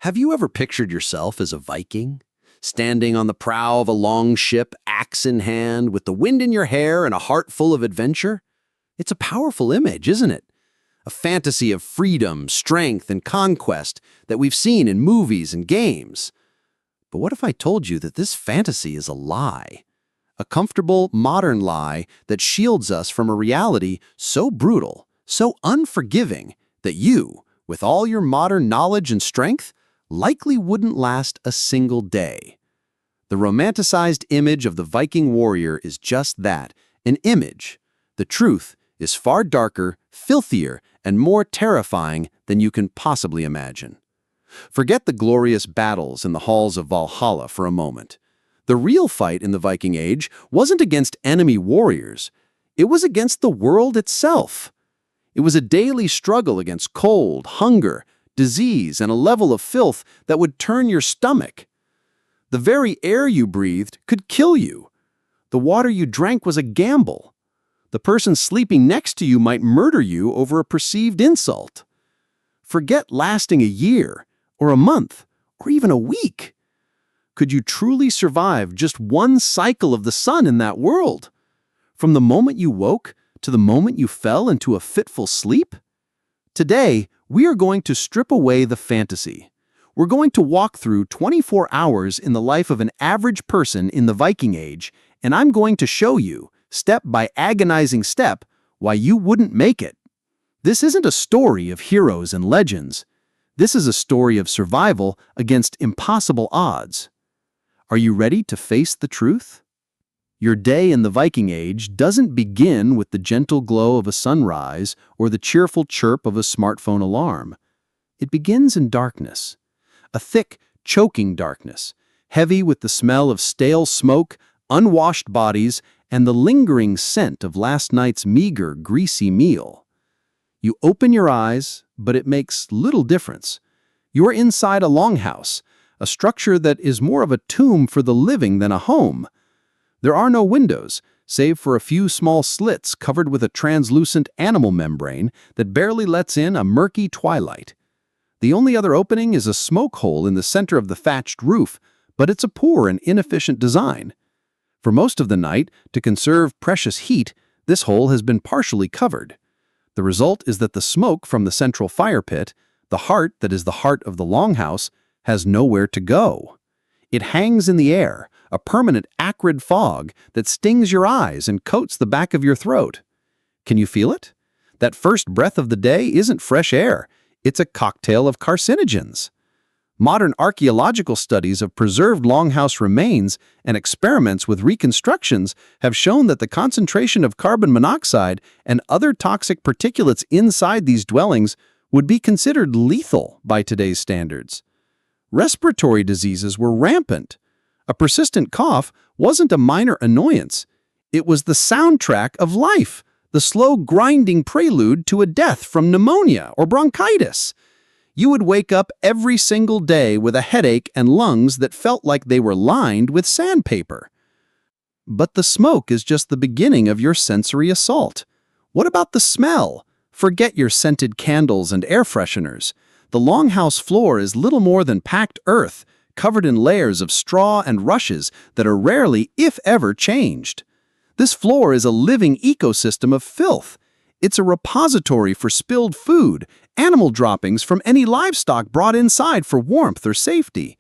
Have you ever pictured yourself as a Viking? Standing on the prow of a long ship, axe in hand, with the wind in your hair and a heart full of adventure? It's a powerful image, isn't it? A fantasy of freedom, strength, and conquest that we've seen in movies and games. But what if I told you that this fantasy is a lie? A comfortable, modern lie that shields us from a reality so brutal, so unforgiving, that you, with all your modern knowledge and strength, likely wouldn't last a single day. The romanticized image of the Viking warrior is just that, an image. The truth is far darker, filthier, and more terrifying than you can possibly imagine. Forget the glorious battles in the halls of Valhalla for a moment. The real fight in the Viking Age wasn't against enemy warriors. It was against the world itself. It was a daily struggle against cold, hunger, disease, and a level of filth that would turn your stomach. The very air you breathed could kill you. The water you drank was a gamble. The person sleeping next to you might murder you over a perceived insult. Forget lasting a year, or a month, or even a week. Could you truly survive just one cycle of the sun in that world? From the moment you woke to the moment you fell into a fitful sleep? Today, we are going to strip away the fantasy. We're going to walk through 24 hours in the life of an average person in the Viking Age, and I'm going to show you, step by agonizing step, why you wouldn't make it. This isn't a story of heroes and legends. This is a story of survival against impossible odds. Are you ready to face the truth? Your day in the Viking Age doesn't begin with the gentle glow of a sunrise or the cheerful chirp of a smartphone alarm. It begins in darkness. A thick, choking darkness, heavy with the smell of stale smoke, unwashed bodies, and the lingering scent of last night's meager, greasy meal. You open your eyes, but it makes little difference. You're inside a longhouse, a structure that is more of a tomb for the living than a home. There are no windows, save for a few small slits covered with a translucent animal membrane that barely lets in a murky twilight. The only other opening is a smoke hole in the center of the thatched roof, but it's a poor and inefficient design. For most of the night, to conserve precious heat, this hole has been partially covered. The result is that the smoke from the central fire pit, the heart that is the heart of the longhouse, has nowhere to go. It hangs in the air, a permanent acrid fog that stings your eyes and coats the back of your throat. Can you feel it? That first breath of the day isn't fresh air. It's a cocktail of carcinogens. Modern archaeological studies of preserved longhouse remains and experiments with reconstructions have shown that the concentration of carbon monoxide and other toxic particulates inside these dwellings would be considered lethal by today's standards. Respiratory diseases were rampant. A persistent cough wasn't a minor annoyance. It was the soundtrack of life, the slow grinding prelude to a death from pneumonia or bronchitis. You would wake up every single day with a headache and lungs that felt like they were lined with sandpaper. But the smoke is just the beginning of your sensory assault. What about the smell? Forget your scented candles and air fresheners. The longhouse floor is little more than packed earth, covered in layers of straw and rushes that are rarely, if ever, changed. This floor is a living ecosystem of filth. It's a repository for spilled food, animal droppings from any livestock brought inside for warmth or safety,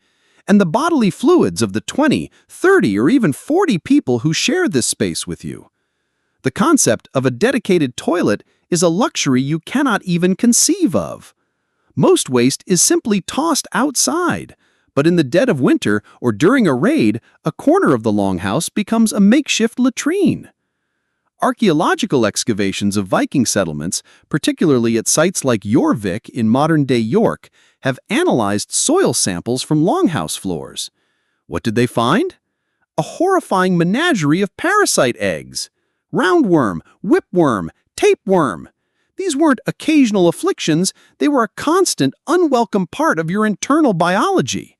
and the bodily fluids of the 20, 30, or even 40 people who share this space with you. The concept of a dedicated toilet is a luxury you cannot even conceive of. Most waste is simply tossed outside, but in the dead of winter or during a raid, a corner of the longhouse becomes a makeshift latrine. Archaeological excavations of Viking settlements, particularly at sites like Jorvik in modern-day York, have analyzed soil samples from longhouse floors. What did they find? A horrifying menagerie of parasite eggs. Roundworm, whipworm, tapeworm. These weren't occasional afflictions, they were a constant, unwelcome part of your internal biology.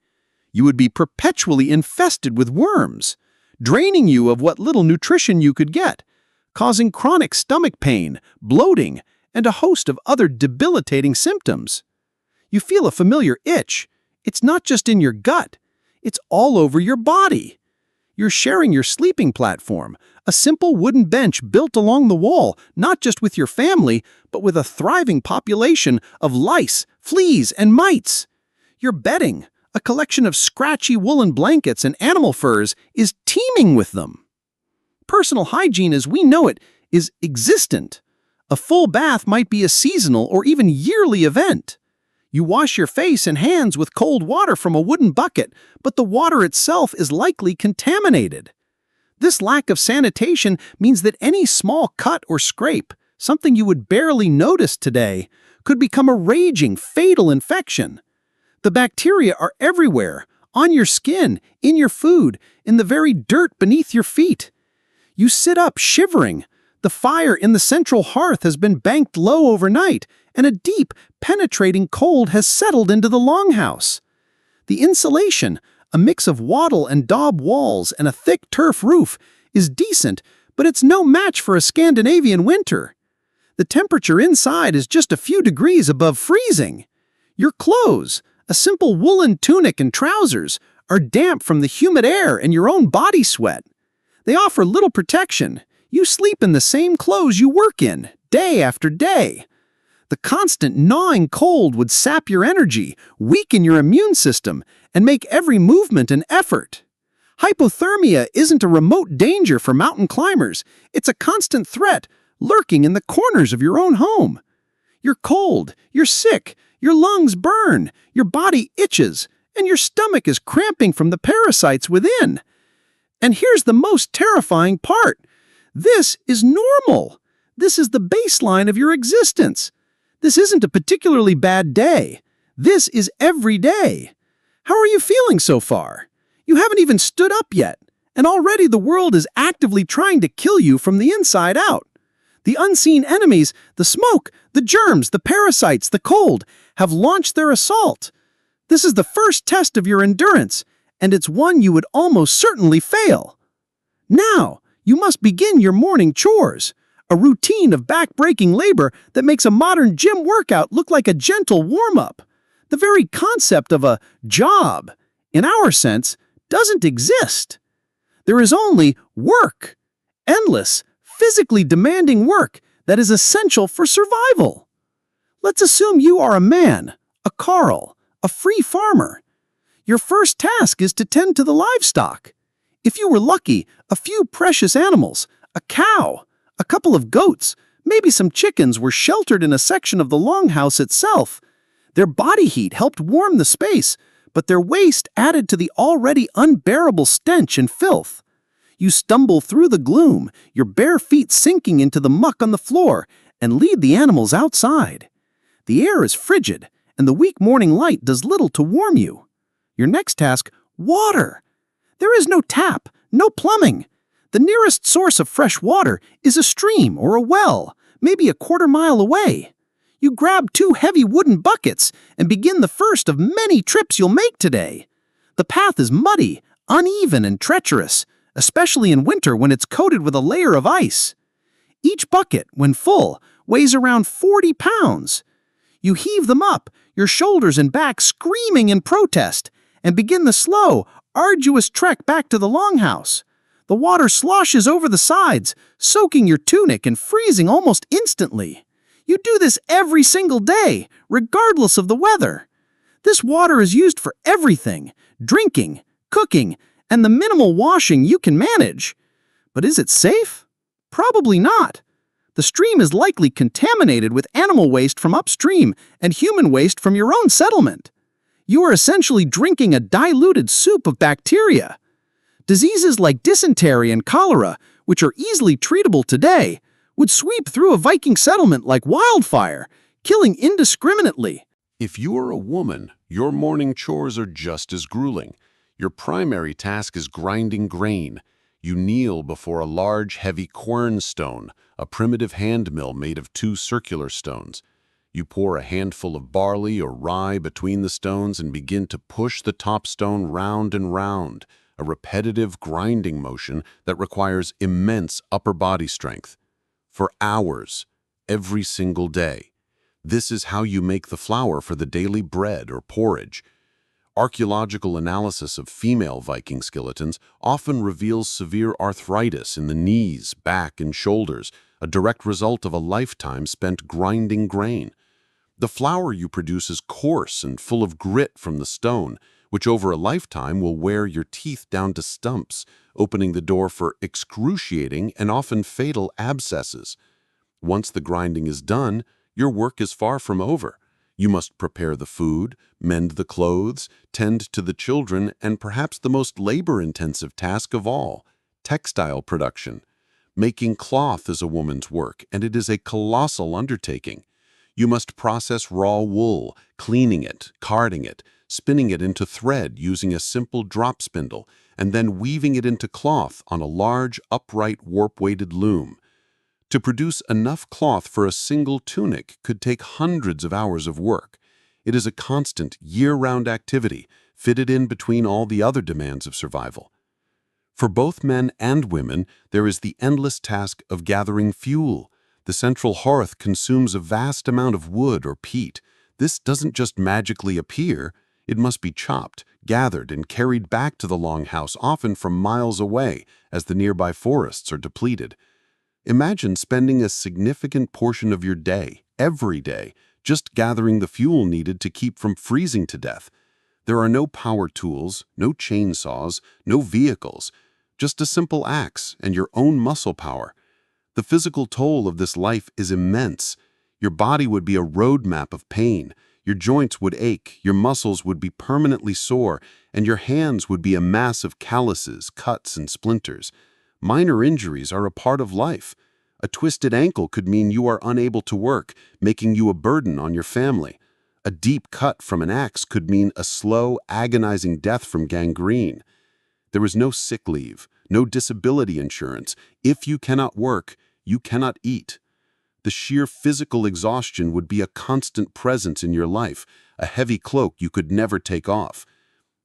You would be perpetually infested with worms, draining you of what little nutrition you could get, causing chronic stomach pain, bloating, and a host of other debilitating symptoms. You feel a familiar itch. It's not just in your gut, it's all over your body. You're sharing your sleeping platform, a simple wooden bench built along the wall, not just with your family, but with a thriving population of lice, fleas, and mites. Your bedding, a collection of scratchy woolen blankets and animal furs, is teeming with them. Personal hygiene as we know it is existent. A full bath might be a seasonal or even yearly event. You wash your face and hands with cold water from a wooden bucket, but the water itself is likely contaminated. This lack of sanitation means that any small cut or scrape, something you would barely notice today, could become a raging, fatal infection. The bacteria are everywhere, on your skin, in your food, in the very dirt beneath your feet. You sit up shivering. The fire in the central hearth has been banked low overnight, and a deep, penetrating cold has settled into the longhouse. The insulation, a mix of wattle and daub walls and a thick turf roof, is decent, but it's no match for a Scandinavian winter. The temperature inside is just a few degrees above freezing. Your clothes, a simple woolen tunic and trousers, are damp from the humid air and your own body sweat. They offer little protection. You sleep in the same clothes you work in, day after day. The constant gnawing cold would sap your energy, weaken your immune system, and make every movement an effort. Hypothermia isn't a remote danger for mountain climbers. It's a constant threat, lurking in the corners of your own home. You're cold, you're sick, your lungs burn, your body itches, and your stomach is cramping from the parasites within. And here's the most terrifying part. This is normal. This is the baseline of your existence. This isn't a particularly bad day. This is every day. How are you feeling so far? You haven't even stood up yet, and already the world is actively trying to kill you from the inside out. The unseen enemies, the smoke, the germs, the parasites, the cold, have launched their assault. This is the first test of your endurance, and it's one you would almost certainly fail. Now, you must begin your morning chores. A routine of back-breaking labor that makes a modern gym workout look like a gentle warm-up. The very concept of a job, in our sense, doesn't exist. There is only work. Endless, physically demanding work that is essential for survival. Let's assume you are a man, a Carl, a free farmer. Your first task is to tend to the livestock. If you were lucky, a few precious animals, a cow, a couple of goats, maybe some chickens were sheltered in a section of the longhouse itself. Their body heat helped warm the space, but their waste added to the already unbearable stench and filth. You stumble through the gloom, your bare feet sinking into the muck on the floor, and lead the animals outside. The air is frigid, and the weak morning light does little to warm you. Your next task, water. There is no tap, no plumbing. The nearest source of fresh water is a stream or a well, maybe a quarter-mile away. You grab 2 heavy wooden buckets and begin the first of many trips you'll make today. The path is muddy, uneven, and treacherous, especially in winter when it's coated with a layer of ice. Each bucket, when full, weighs around 40 pounds. You heave them up, your shoulders and back screaming in protest, and begin the slow, arduous trek back to the longhouse. The water sloshes over the sides, soaking your tunic and freezing almost instantly. You do this every single day, regardless of the weather. This water is used for everything, drinking, cooking, and the minimal washing you can manage. But is it safe? Probably not. The stream is likely contaminated with animal waste from upstream and human waste from your own settlement. You are essentially drinking a diluted soup of bacteria. Diseases like dysentery and cholera, which are easily treatable today, would sweep through a Viking settlement like wildfire, killing indiscriminately. If you are a woman, your morning chores are just as grueling. Your primary task is grinding grain. You kneel before a large, heavy quern stone, a primitive hand mill made of 2 circular stones. You pour a handful of barley or rye between the stones and begin to push the top stone round and round, a repetitive grinding motion that requires immense upper body strength. For hours, every single day. This is how you make the flour for the daily bread or porridge. Archaeological analysis of female Viking skeletons often reveals severe arthritis in the knees, back, and shoulders, a direct result of a lifetime spent grinding grain. The flour you produce is coarse and full of grit from the stone, which over a lifetime will wear your teeth down to stumps, opening the door for excruciating and often fatal abscesses. Once the grinding is done, your work is far from over. You must prepare the food, mend the clothes, tend to the children, and perhaps the most labor-intensive task of all, textile production. Making cloth is a woman's work, and it is a colossal undertaking. You must process raw wool, cleaning it, carding it, spinning it into thread using a simple drop spindle, and then weaving it into cloth on a large, upright, warp-weighted loom. To produce enough cloth for a single tunic could take hundreds of hours of work. It is a constant, year-round activity, fitted in between all the other demands of survival. For both men and women, there is the endless task of gathering fuel. The central hearth consumes a vast amount of wood or peat. This doesn't just magically appear. It must be chopped, gathered, and carried back to the longhouse, often from miles away, as the nearby forests are depleted. Imagine spending a significant portion of your day, every day, just gathering the fuel needed to keep from freezing to death. There are no power tools, no chainsaws, no vehicles, just a simple axe and your own muscle power. The physical toll of this life is immense. Your body would be a roadmap of pain. Your joints would ache, your muscles would be permanently sore, and your hands would be a mass of calluses, cuts, and splinters. Minor injuries are a part of life. A twisted ankle could mean you are unable to work, making you a burden on your family. A deep cut from an axe could mean a slow, agonizing death from gangrene. There is no sick leave, no disability insurance. If you cannot work, you cannot eat. The sheer physical exhaustion would be a constant presence in your life, a heavy cloak you could never take off.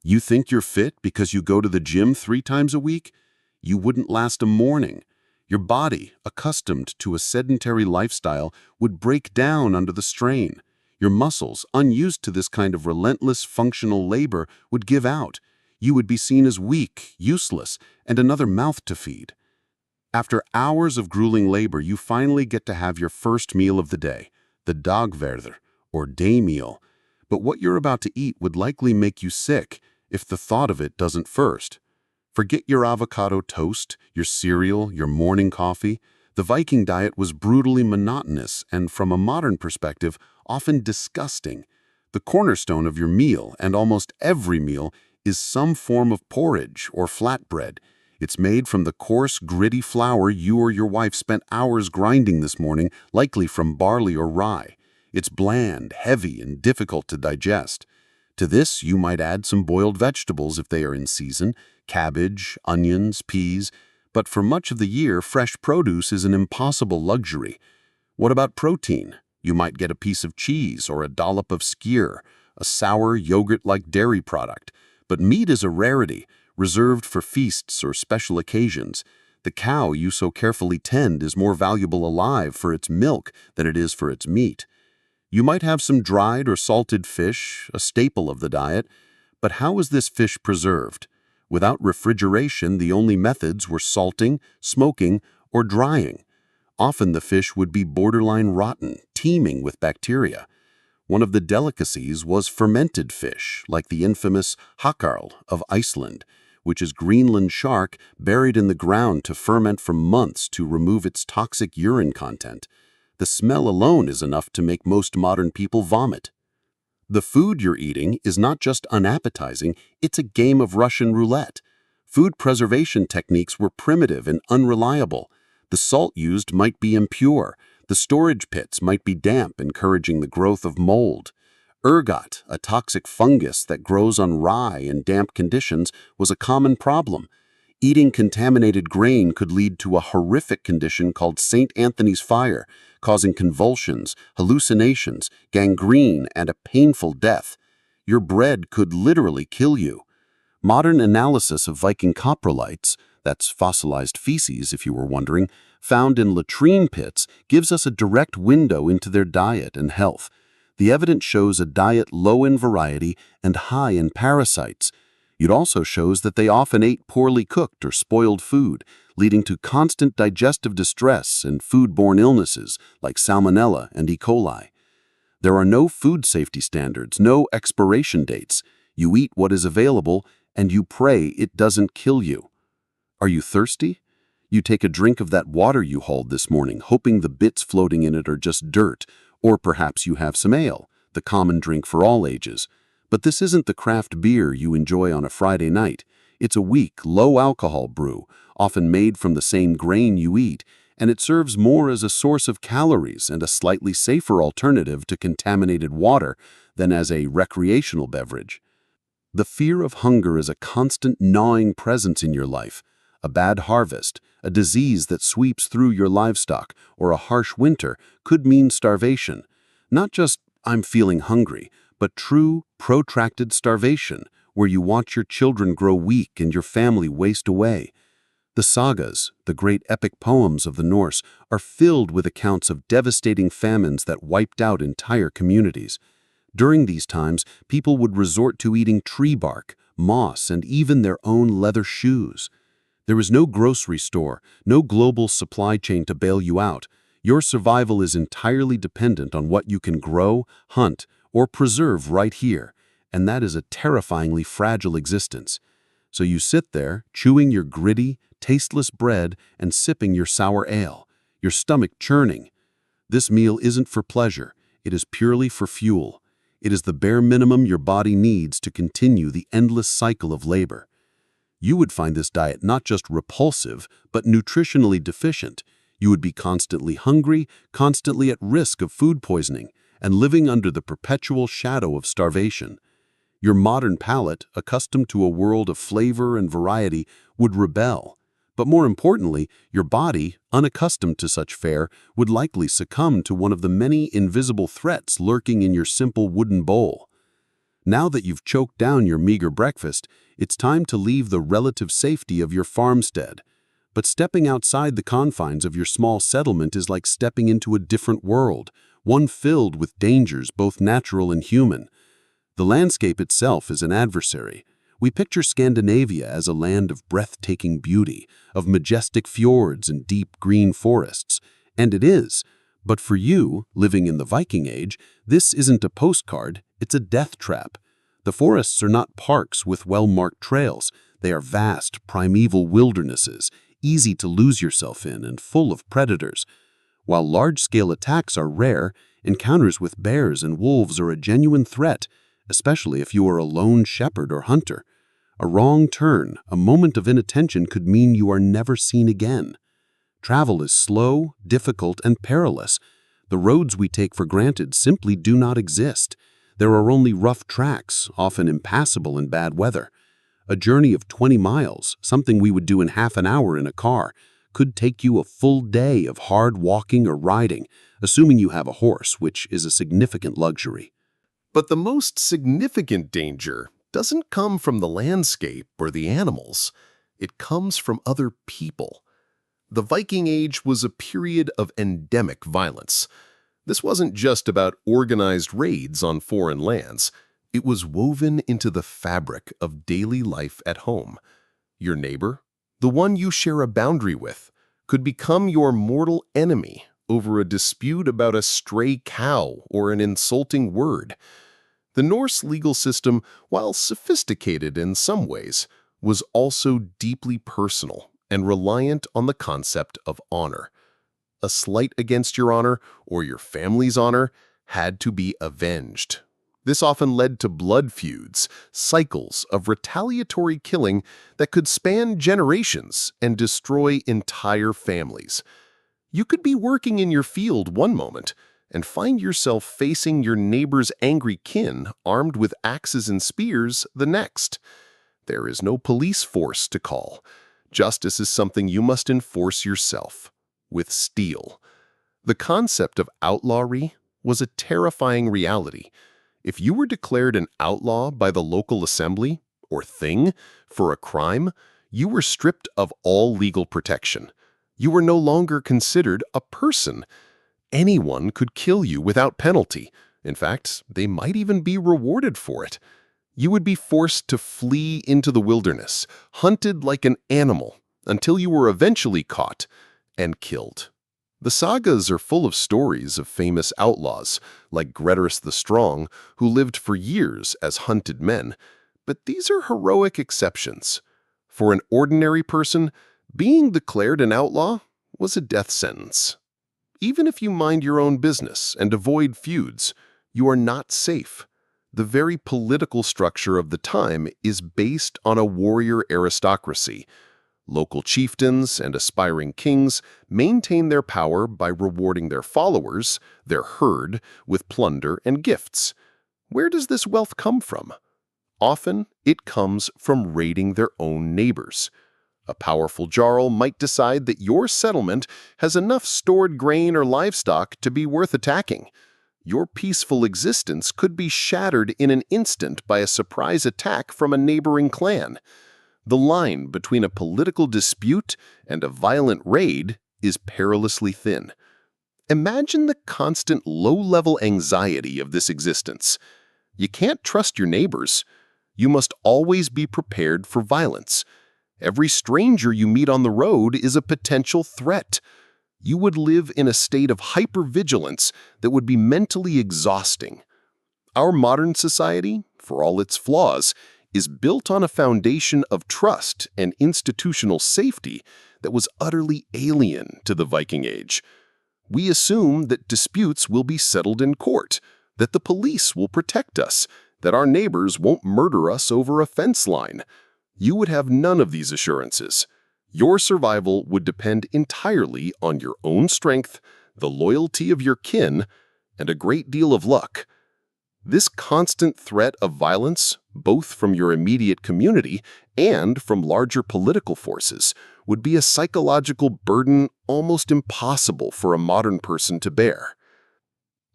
You think you're fit because you go to the gym 3 times a week? You wouldn't last a morning. Your body, accustomed to a sedentary lifestyle, would break down under the strain. Your muscles, unused to this kind of relentless functional labor, would give out. You would be seen as weak, useless, and another mouth to feed. After hours of grueling labor, you finally get to have your first meal of the day, the dagverder, or day meal. But what you're about to eat would likely make you sick if the thought of it doesn't first. Forget your avocado toast, your cereal, your morning coffee. The Viking diet was brutally monotonous and, from a modern perspective, often disgusting. The cornerstone of your meal, and almost every meal, is some form of porridge or flatbread. It's made from the coarse, gritty flour you or your wife spent hours grinding this morning, likely from barley or rye. It's bland, heavy, and difficult to digest. To this, you might add some boiled vegetables if they are in season, cabbage, onions, peas, but for much of the year, fresh produce is an impossible luxury. What about protein? You might get a piece of cheese or a dollop of skyr, a sour, yogurt-like dairy product. But meat is a rarity, reserved for feasts or special occasions. The cow you so carefully tend is more valuable alive for its milk than it is for its meat. You might have some dried or salted fish, a staple of the diet, but how is this fish preserved? Without refrigeration, the only methods were salting, smoking, or drying. Often the fish would be borderline rotten, teeming with bacteria. One of the delicacies was fermented fish, like the infamous hakarl of Iceland, which is Greenland shark buried in the ground to ferment for months to remove its toxic urine content. The smell alone is enough to make most modern people vomit. The food you're eating is not just unappetizing, it's a game of Russian roulette. Food preservation techniques were primitive and unreliable. The salt used might be impure. The storage pits might be damp, encouraging the growth of mold. Ergot, a toxic fungus that grows on rye in damp conditions, was a common problem. Eating contaminated grain could lead to a horrific condition called St. Anthony's fire, causing convulsions, hallucinations, gangrene, and a painful death. Your bread could literally kill you. Modern analysis of Viking coprolites, that's fossilized feces if you were wondering, found in latrine pits gives us a direct window into their diet and health. The evidence shows a diet low in variety and high in parasites. It also shows that they often ate poorly cooked or spoiled food, leading to constant digestive distress and foodborne illnesses like salmonella and E. coli. There are no food safety standards, no expiration dates. You eat what is available, and you pray it doesn't kill you. Are you thirsty? You take a drink of that water you hauled this morning, hoping the bits floating in it are just dirt, or perhaps you have some ale, the common drink for all ages. But this isn't the craft beer you enjoy on a Friday night. It's a weak, low-alcohol brew, often made from the same grain you eat, and it serves more as a source of calories and a slightly safer alternative to contaminated water than as a recreational beverage. The fear of hunger is a constant gnawing presence in your life. A bad harvest, a disease that sweeps through your livestock, or a harsh winter could mean starvation. Not just, "I'm feeling hungry," but true, protracted starvation, where you watch your children grow weak and your family waste away. The sagas, the great epic poems of the Norse, are filled with accounts of devastating famines that wiped out entire communities. During these times, people would resort to eating tree bark, moss, and even their own leather shoes. There is no grocery store, no global supply chain to bail you out. Your survival is entirely dependent on what you can grow, hunt, or preserve right here, and that is a terrifyingly fragile existence. So you sit there, chewing your gritty, tasteless bread and sipping your sour ale, your stomach churning. This meal isn't for pleasure, it is purely for fuel. It is the bare minimum your body needs to continue the endless cycle of labor. You would find this diet not just repulsive, but nutritionally deficient. You would be constantly hungry, constantly at risk of food poisoning, and living under the perpetual shadow of starvation. Your modern palate, accustomed to a world of flavor and variety, would rebel. But more importantly, your body, unaccustomed to such fare, would likely succumb to one of the many invisible threats lurking in your simple wooden bowl. Now that you've choked down your meager breakfast, it's time to leave the relative safety of your farmstead. But stepping outside the confines of your small settlement is like stepping into a different world, one filled with dangers both natural and human. The landscape itself is an adversary. We picture Scandinavia as a land of breathtaking beauty, of majestic fjords and deep green forests. And it is. But for you, living in the Viking Age, this isn't a postcard, it's a death trap. The forests are not parks with well-marked trails. They are vast, primeval wildernesses, easy to lose yourself in and full of predators. While large-scale attacks are rare, encounters with bears and wolves are a genuine threat, especially if you are a lone shepherd or hunter. A wrong turn, a moment of inattention could mean you are never seen again. Travel is slow, difficult, and perilous. The roads we take for granted simply do not exist. There are only rough tracks, often impassable in bad weather. A journey of 20 miles, something we would do in half an hour in a car, could take you a full day of hard walking or riding, assuming you have a horse, which is a significant luxury. But the most significant danger doesn't come from the landscape or the animals. It comes from other people. The Viking Age was a period of endemic violence. This wasn't just about organized raids on foreign lands. It was woven into the fabric of daily life at home. Your neighbor, the one you share a boundary with, could become your mortal enemy over a dispute about a stray cow or an insulting word. The Norse legal system, while sophisticated in some ways, was also deeply personal and reliant on the concept of honor. A slight against your honor or your family's honor had to be avenged. This often led to blood feuds, cycles of retaliatory killing that could span generations and destroy entire families. You could be working in your field one moment and find yourself facing your neighbor's angry kin armed with axes and spears the next. There is no police force to call. Justice is something you must enforce yourself, with steel. The concept of outlawry was a terrifying reality. If you were declared an outlaw by the local assembly, or thing, for a crime, you were stripped of all legal protection. You were no longer considered a person. Anyone could kill you without penalty, In fact, they might even be rewarded for it. You would be forced to flee into the wilderness, hunted like an animal, until you were eventually caught and killed. The sagas are full of stories of famous outlaws, like Grettirus the Strong, who lived for years as hunted men, but these are heroic exceptions. For an ordinary person, being declared an outlaw was a death sentence. Even if you mind your own business and avoid feuds, you are not safe. The very political structure of the time is based on a warrior aristocracy. Local chieftains and aspiring kings maintain their power by rewarding their followers, their herd, with plunder and gifts. Where does this wealth come from? Often, it comes from raiding their own neighbors. A powerful jarl might decide that your settlement has enough stored grain or livestock to be worth attacking. Your peaceful existence could be shattered in an instant by a surprise attack from a neighboring clan. The line between a political dispute and a violent raid is perilously thin. Imagine the constant low-level anxiety of this existence. You can't trust your neighbors. You must always be prepared for violence. Every stranger you meet on the road is a potential threat. You would live in a state of hypervigilance that would be mentally exhausting. Our modern society, for all its flaws, is built on a foundation of trust and institutional safety that was utterly alien to the Viking Age. We assume that disputes will be settled in court, that the police will protect us, that our neighbors won't murder us over a fence line. You would have none of these assurances. Your survival would depend entirely on your own strength, the loyalty of your kin, and a great deal of luck. This constant threat of violence, both from your immediate community and from larger political forces, would be a psychological burden almost impossible for a modern person to bear.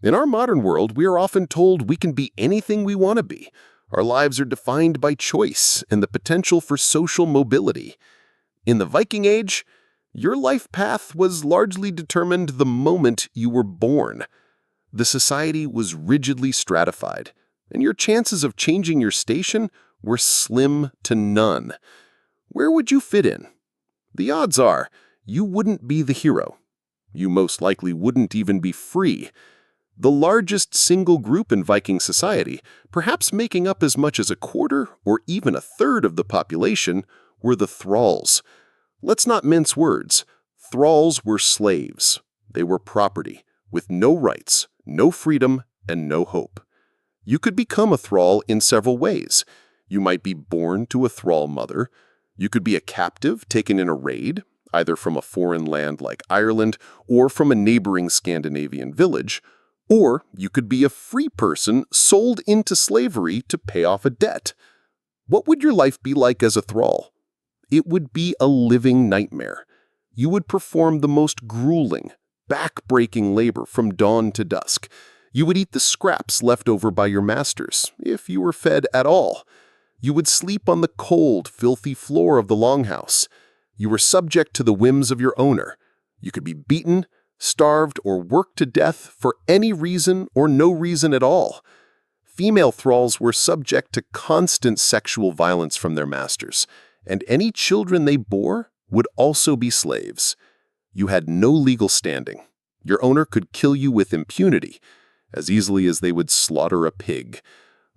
In our modern world, we are often told we can be anything we want to be. Our lives are defined by choice and the potential for social mobility. In the Viking Age, your life path was largely determined the moment you were born. The society was rigidly stratified, and your chances of changing your station were slim to none. Where would you fit in? The odds are you wouldn't be the hero. You most likely wouldn't even be free. The largest single group in Viking society, perhaps making up as much as a quarter or even a third of the population, were the thralls. Let's not mince words. Thralls were slaves. They were property, with no rights, no freedom, and no hope. You could become a thrall in several ways. You might be born to a thrall mother. You could be a captive taken in a raid, either from a foreign land like Ireland or from a neighboring Scandinavian village. Or you could be a free person sold into slavery to pay off a debt. What would your life be like as a thrall? It would be a living nightmare. You would perform the most grueling, back-breaking labor from dawn to dusk. You would eat the scraps left over by your masters, if you were fed at all. You would sleep on the cold, filthy floor of the longhouse. You were subject to the whims of your owner. You could be beaten, starved, or worked to death for any reason or no reason at all. Female thralls were subject to constant sexual violence from their masters, and any children they bore would also be slaves. You had no legal standing. Your owner could kill you with impunity, as easily as they would slaughter a pig.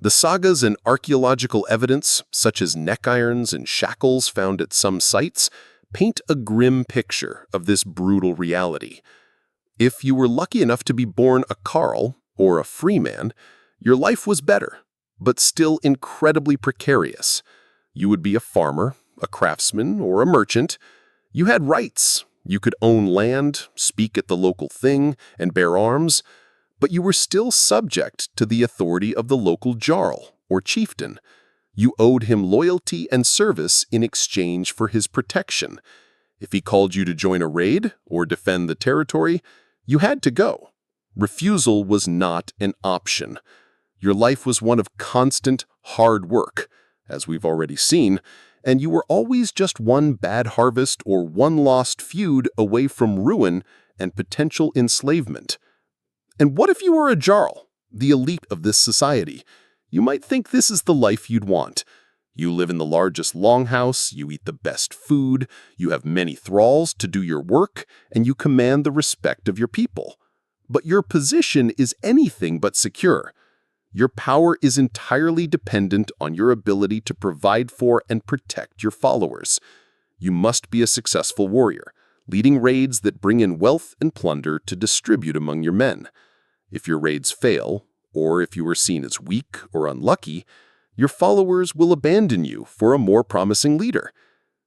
The sagas and archaeological evidence, such as neck irons and shackles found at some sites, paint a grim picture of this brutal reality. If you were lucky enough to be born a carl, or a free man, your life was better, but still incredibly precarious. You would be a farmer, a craftsman, or a merchant. You had rights. You could own land, speak at the local thing, and bear arms, but you were still subject to the authority of the local jarl, or chieftain. You owed him loyalty and service in exchange for his protection. If he called you to join a raid or defend the territory, you had to go. Refusal was not an option. Your life was one of constant, hard work, as we've already seen, and you were always just one bad harvest or one lost feud away from ruin and potential enslavement. And what if you were a jarl, the elite of this society. You might think this is the life you'd want. You live in the largest longhouse, you eat the best food, you have many thralls to do your work, and you command the respect of your people. But your position is anything but secure. Your power is entirely dependent on your ability to provide for and protect your followers. You must be a successful warrior, leading raids that bring in wealth and plunder to distribute among your men. If your raids fail, or if you are seen as weak or unlucky, your followers will abandon you for a more promising leader.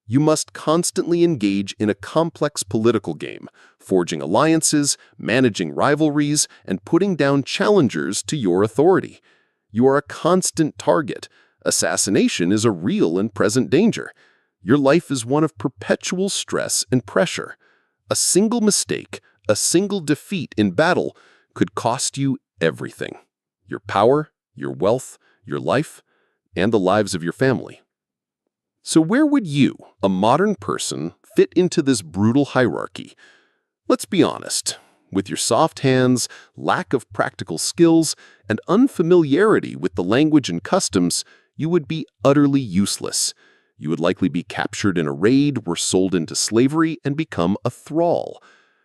You must constantly engage in a complex political game, forging alliances, managing rivalries, and putting down challengers to your authority. You are a constant target. Assassination is a real and present danger. Your life is one of perpetual stress and pressure. A single mistake, a single defeat in battle could cost you everything: your power, your wealth, your life, and the lives of your family. So where would you, a modern person, fit into this brutal hierarchy? Let's be honest. With your soft hands, lack of practical skills, and unfamiliarity with the language and customs, you would be utterly useless. You would likely be captured in a raid or sold into slavery and become a thrall.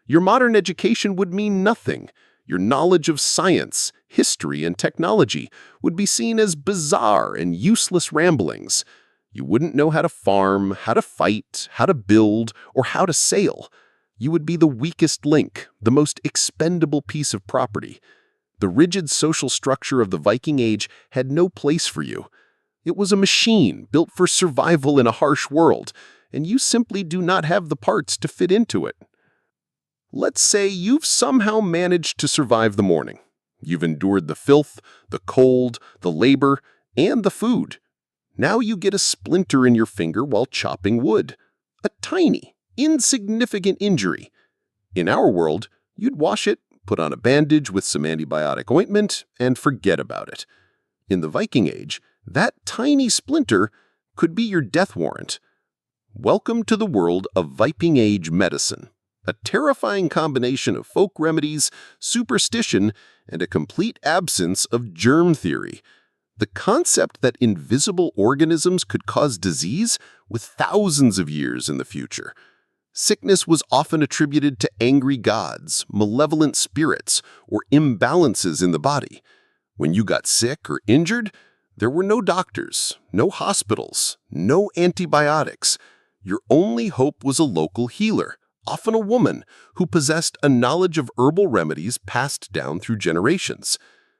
Your modern education would mean nothing. Your knowledge of science, history, and technology would be seen as bizarre and useless ramblings. You wouldn't know how to farm, how to fight, how to build, or how to sail. You would be the weakest link, the most expendable piece of property. The rigid social structure of the Viking Age had no place for you. It was a machine built for survival in a harsh world, and you simply do not have the parts to fit into it. Let's say you've somehow managed to survive the morning. You've endured the filth, the cold, the labor, and the food. Now you get a splinter in your finger while chopping wood. A tiny, insignificant injury. In our world, you'd wash it, put on a bandage with some antibiotic ointment, and forget about it. In the Viking Age, that tiny splinter could be your death warrant. Welcome to the world of Viking Age medicine. A terrifying combination of folk remedies, superstition, and a complete absence of germ theory. The concept that invisible organisms could cause disease with thousands of years in the future. Sickness was often attributed to angry gods, malevolent spirits, or imbalances in the body. When you got sick or injured, there were no doctors, no hospitals, no antibiotics. Your only hope was a local healer, often a woman, who possessed a knowledge of herbal remedies passed down through generations.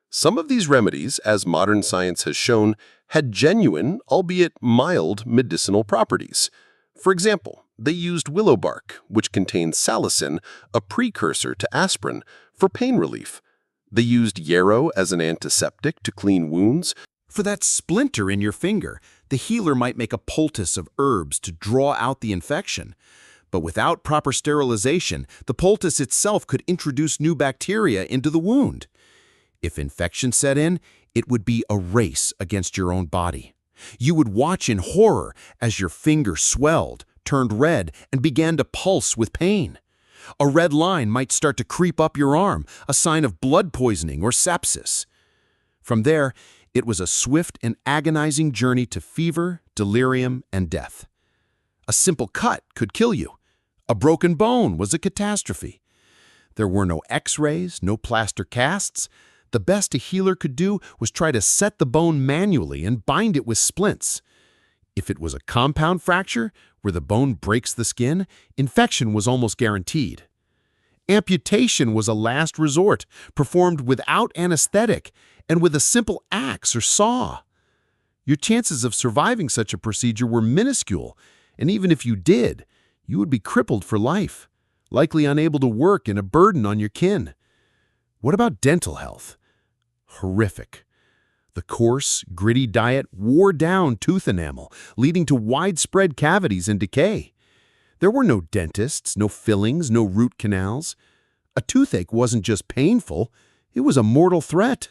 Some of these remedies, as modern science has shown, had genuine, albeit mild, medicinal properties. For example, they used willow bark, which contains salicin, a precursor to aspirin, for pain relief. They used yarrow as an antiseptic to clean wounds. For that splinter in your finger, the healer might make a poultice of herbs to draw out the infection. But without proper sterilization, the poultice itself could introduce new bacteria into the wound. If infection set in, it would be a race against your own body. You would watch in horror as your finger swelled, turned red, and began to pulse with pain. A red line might start to creep up your arm, a sign of blood poisoning or sepsis. From there, it was a swift and agonizing journey to fever, delirium, and death. A simple cut could kill you. A broken bone was a catastrophe. There were no x-rays, no plaster casts. The best a healer could do was try to set the bone manually and bind it with splints. If it was a compound fracture, where the bone breaks the skin, infection was almost guaranteed. Amputation was a last resort, performed without anesthetic and with a simple axe or saw. Your chances of surviving such a procedure were minuscule, and even if you did, you would be crippled for life, likely unable to work and a burden on your kin. What about dental health? Horrific. The coarse, gritty diet wore down tooth enamel, leading to widespread cavities and decay. There were no dentists, no fillings, no root canals. A toothache wasn't just painful, it was a mortal threat.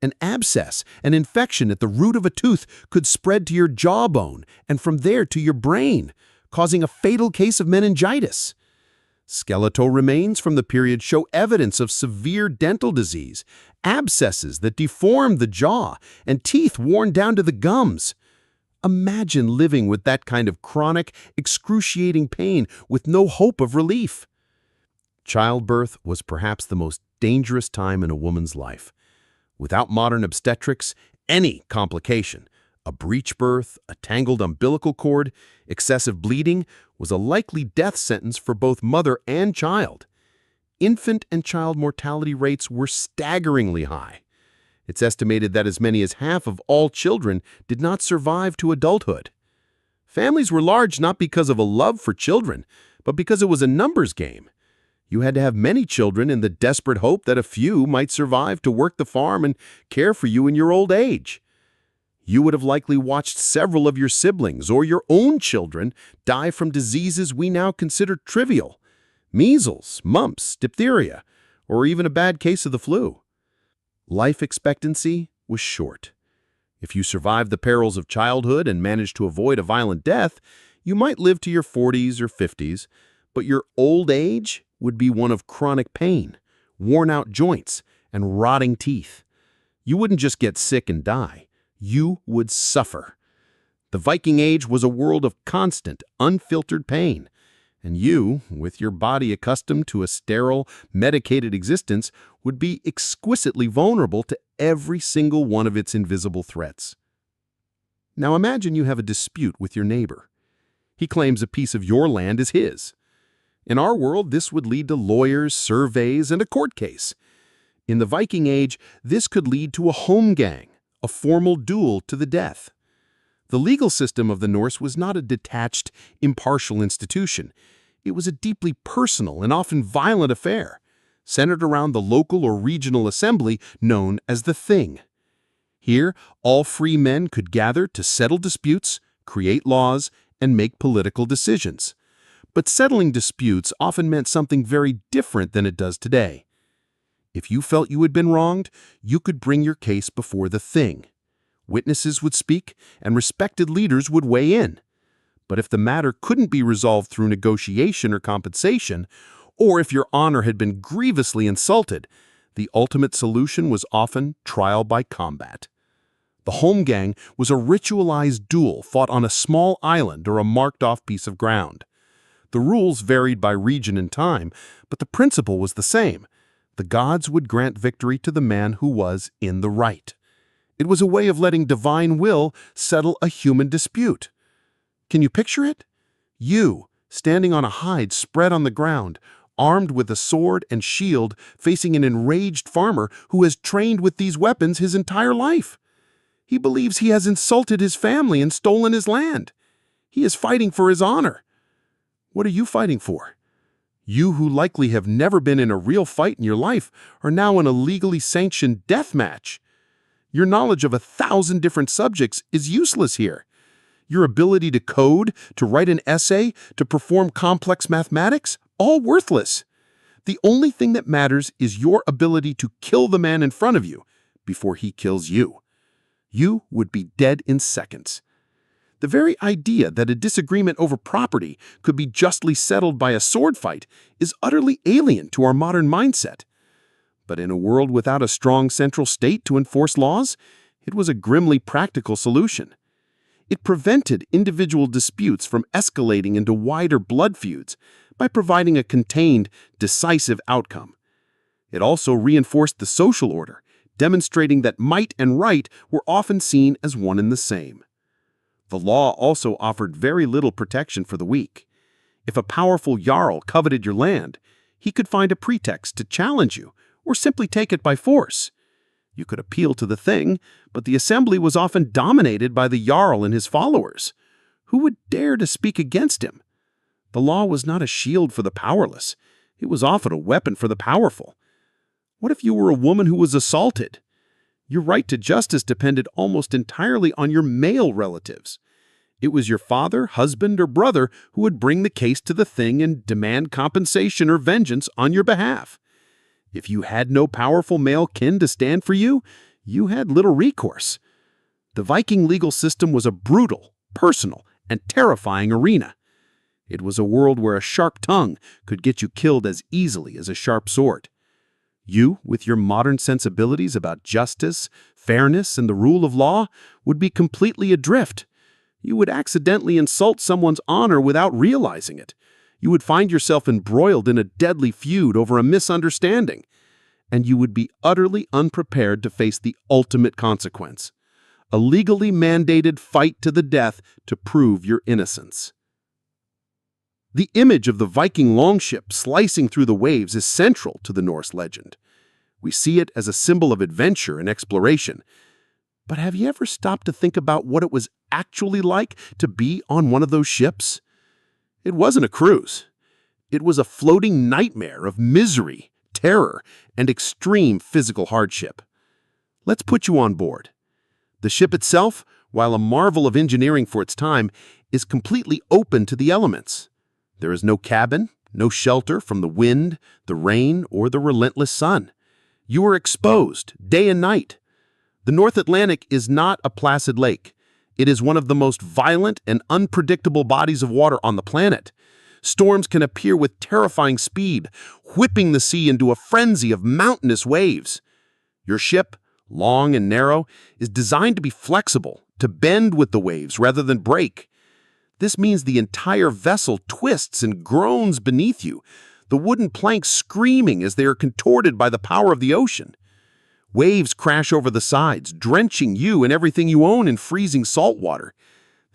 An abscess, an infection at the root of a tooth, could spread to your jawbone and from there to your brain, causing a fatal case of meningitis. Skeletal remains from the period show evidence of severe dental disease, abscesses that deformed the jaw, and teeth worn down to the gums. Imagine living with that kind of chronic, excruciating pain with no hope of relief. Childbirth was perhaps the most dangerous time in a woman's life. Without modern obstetrics, any complication, a breech birth, a tangled umbilical cord, excessive bleeding, was a likely death sentence for both mother and child. Infant and child mortality rates were staggeringly high. It's estimated that as many as half of all children did not survive to adulthood. Families were large not because of a love for children, but because it was a numbers game. You had to have many children in the desperate hope that a few might survive to work the farm and care for you in your old age. You would have likely watched several of your siblings or your own children die from diseases we now consider trivial: measles, mumps, diphtheria, or even a bad case of the flu. Life expectancy was short. If you survived the perils of childhood and managed to avoid a violent death, you might live to your 40s or 50s, but your old age would be one of chronic pain, worn-out joints, and rotting teeth. You wouldn't just get sick and die. You would suffer. The Viking Age was a world of constant, unfiltered pain, and you, with your body accustomed to a sterile, medicated existence, would be exquisitely vulnerable to every single one of its invisible threats. Now imagine you have a dispute with your neighbor. He claims a piece of your land is his. In our world, this would lead to lawyers, surveys, and a court case. In the Viking Age, this could lead to a holmgang, a formal duel to the death. The legal system of the Norse was not a detached, impartial institution. It was a deeply personal and often violent affair, centered around the local or regional assembly known as the Thing. Here, all free men could gather to settle disputes, create laws, and make political decisions. But settling disputes often meant something very different than it does today. If you felt you had been wronged, you could bring your case before the Thing. Witnesses would speak, and respected leaders would weigh in. But if the matter couldn't be resolved through negotiation or compensation, or if your honor had been grievously insulted, the ultimate solution was often trial by combat. The holmgang was a ritualized duel fought on a small island or a marked-off piece of ground. The rules varied by region and time, but the principle was the same. The gods would grant victory to the man who was in the right. It was a way of letting divine will settle a human dispute. Can you picture it? You, standing on a hide spread on the ground, armed with a sword and shield, facing an enraged farmer who has trained with these weapons his entire life. He believes he has insulted his family and stolen his land. He is fighting for his honor. What are you fighting for? You, who likely have never been in a real fight in your life, are now in a legally sanctioned death match. Your knowledge of 1,000 different subjects is useless here. Your ability to code, to write an essay, to perform complex mathematics, all worthless. The only thing that matters is your ability to kill the man in front of you before he kills you. You would be dead in seconds. The very idea that a disagreement over property could be justly settled by a sword fight is utterly alien to our modern mindset. But in a world without a strong central state to enforce laws, it was a grimly practical solution. It prevented individual disputes from escalating into wider blood feuds by providing a contained, decisive outcome. It also reinforced the social order, demonstrating that might and right were often seen as one and the same. The law also offered very little protection for the weak. If a powerful jarl coveted your land, he could find a pretext to challenge you or simply take it by force. You could appeal to the Thing, but the assembly was often dominated by the jarl and his followers. Who would dare to speak against him? The law was not a shield for the powerless. It was often a weapon for the powerful. What if you were a woman who was assaulted? Your right to justice depended almost entirely on your male relatives. It was your father, husband, or brother who would bring the case to the Thing and demand compensation or vengeance on your behalf. If you had no powerful male kin to stand for you, you had little recourse. The Viking legal system was a brutal, personal, and terrifying arena. It was a world where a sharp tongue could get you killed as easily as a sharp sword. You, with your modern sensibilities about justice, fairness, and the rule of law, would be completely adrift. You would accidentally insult someone's honor without realizing it. You would find yourself embroiled in a deadly feud over a misunderstanding. And you would be utterly unprepared to face the ultimate consequence: a legally mandated fight to the death to prove your innocence. The image of the Viking longship slicing through the waves is central to the Norse legend. We see it as a symbol of adventure and exploration. But have you ever stopped to think about what it was actually like to be on one of those ships? It wasn't a cruise. It was a floating nightmare of misery, terror, and extreme physical hardship. Let's put you on board. The ship itself, while a marvel of engineering for its time, is completely open to the elements. There is no cabin, no shelter from the wind, the rain, or the relentless sun. You are exposed day and night. The North Atlantic is not a placid lake. It is one of the most violent and unpredictable bodies of water on the planet. Storms can appear with terrifying speed, whipping the sea into a frenzy of mountainous waves. Your ship, long and narrow, is designed to be flexible, to bend with the waves rather than break. This means the entire vessel twists and groans beneath you, the wooden planks screaming as they are contorted by the power of the ocean. Waves crash over the sides, drenching you and everything you own in freezing salt water.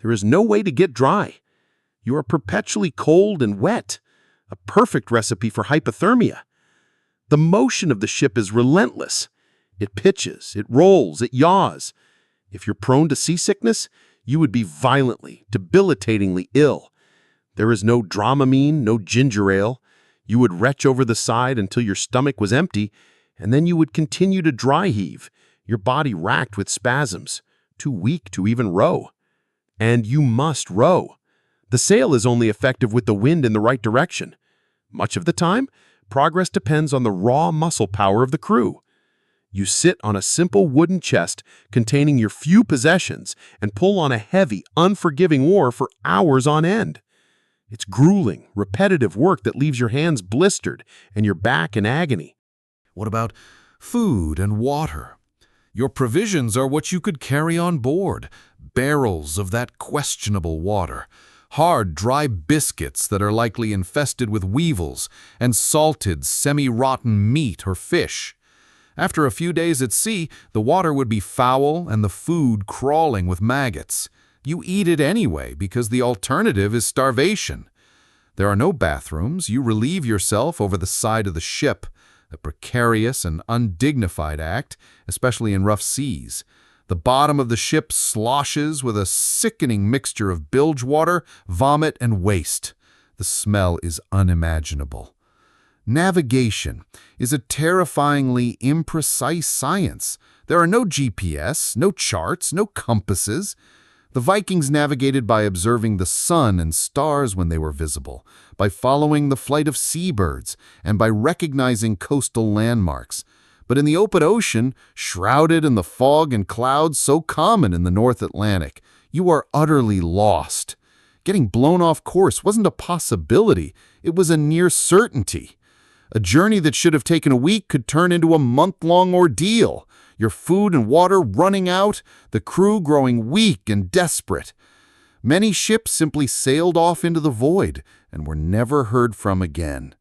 There is no way to get dry. You are perpetually cold and wet, a perfect recipe for hypothermia. The motion of the ship is relentless. It pitches, it rolls, it yaws. If you're prone to seasickness, you would be violently, debilitatingly ill. There is no Dramamine, no ginger ale. You would retch over the side until your stomach was empty, and then you would continue to dry heave, your body racked with spasms, too weak to even row. And you must row. The sail is only effective with the wind in the right direction. Much of the time, progress depends on the raw muscle power of the crew. You sit on a simple wooden chest containing your few possessions and pull on a heavy, unforgiving oar for hours on end. It's grueling, repetitive work that leaves your hands blistered and your back in agony. What about food and water? Your provisions are what you could carry on board: barrels of that questionable water, hard, dry biscuits that are likely infested with weevils, and salted, semi-rotten meat or fish. After a few days at sea, the water would be foul and the food crawling with maggots. You eat it anyway because the alternative is starvation. There are no bathrooms. You relieve yourself over the side of the ship, a precarious and undignified act, especially in rough seas. The bottom of the ship sloshes with a sickening mixture of bilge water, vomit, and waste. The smell is unimaginable. Navigation is a terrifyingly imprecise science. There are no GPS, no charts, no compasses. The Vikings navigated by observing the sun and stars when they were visible, by following the flight of seabirds, and by recognizing coastal landmarks. But in the open ocean, shrouded in the fog and clouds so common in the North Atlantic, you are utterly lost. Getting blown off course wasn't a possibility, it was a near certainty. A journey that should have taken a week could turn into a month-long ordeal, your food and water running out, the crew growing weak and desperate. Many ships simply sailed off into the void and were never heard from again.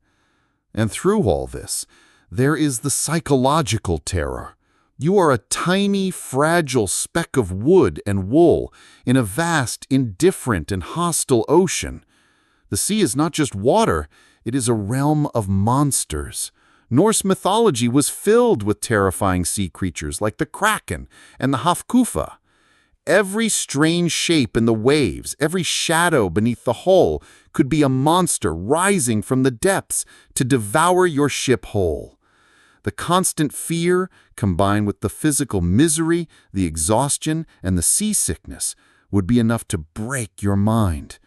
And through all this, there is the psychological terror. You are a tiny, fragile speck of wood and wool in a vast, indifferent, and hostile ocean. The sea is not just water, it is a realm of monsters. Norse mythology was filled with terrifying sea creatures like the Kraken and the Hafkufa. Every strange shape in the waves, every shadow beneath the hull could be a monster rising from the depths to devour your ship whole. The constant fear, combined with the physical misery, the exhaustion, and the seasickness, would be enough to break your mind.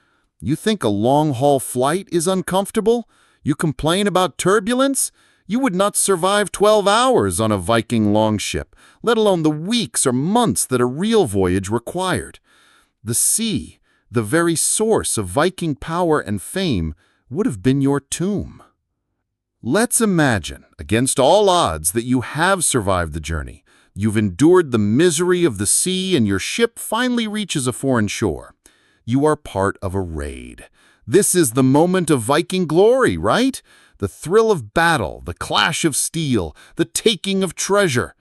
You think a long-haul flight is uncomfortable? You complain about turbulence? You would not survive 12 hours on a Viking longship, let alone the weeks or months that a real voyage required. The sea, the very source of Viking power and fame, would have been your tomb. Let's imagine, against all odds, that you have survived the journey. You've endured the misery of the sea and your ship finally reaches a foreign shore. You are part of a raid. This is the moment of Viking glory, right? The thrill of battle, the clash of steel, the taking of treasure.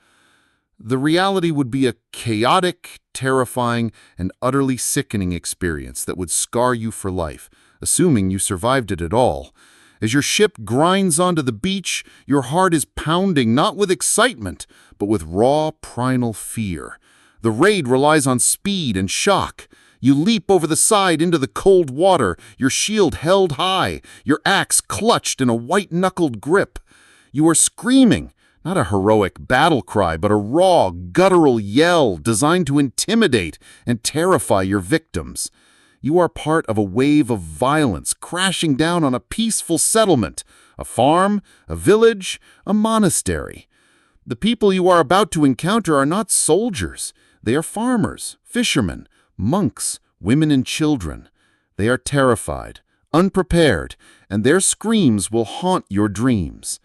The reality would be a chaotic, terrifying, and utterly sickening experience that would scar you for life, assuming you survived it at all. As your ship grinds onto the beach, your heart is pounding not with excitement, but with raw, primal fear. The raid relies on speed and shock. You leap over the side into the cold water, your shield held high, your axe clutched in a white-knuckled grip. You are screaming, not a heroic battle cry, but a raw, guttural yell designed to intimidate and terrify your victims. You are part of a wave of violence crashing down on a peaceful settlement, a farm, a village, a monastery. The people you are about to encounter are not soldiers. They are farmers, fishermen, monks, women and children. They are terrified, unprepared, and their screams will haunt your dreams.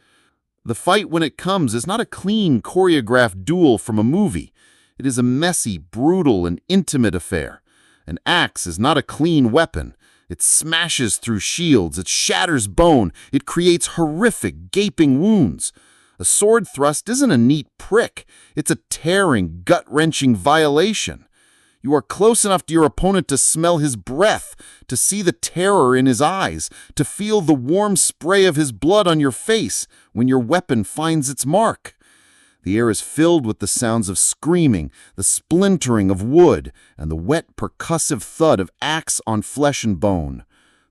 The fight when it comes is not a clean, choreographed duel from a movie. It is a messy, brutal, and intimate affair. An axe is not a clean weapon. It smashes through shields, it shatters bone, it creates horrific, gaping wounds. A sword thrust isn't a neat prick. It's a tearing, gut-wrenching violation. You are close enough to your opponent to smell his breath, to see the terror in his eyes, to feel the warm spray of his blood on your face when your weapon finds its mark. The air is filled with the sounds of screaming, the splintering of wood, and the wet percussive thud of axe on flesh and bone.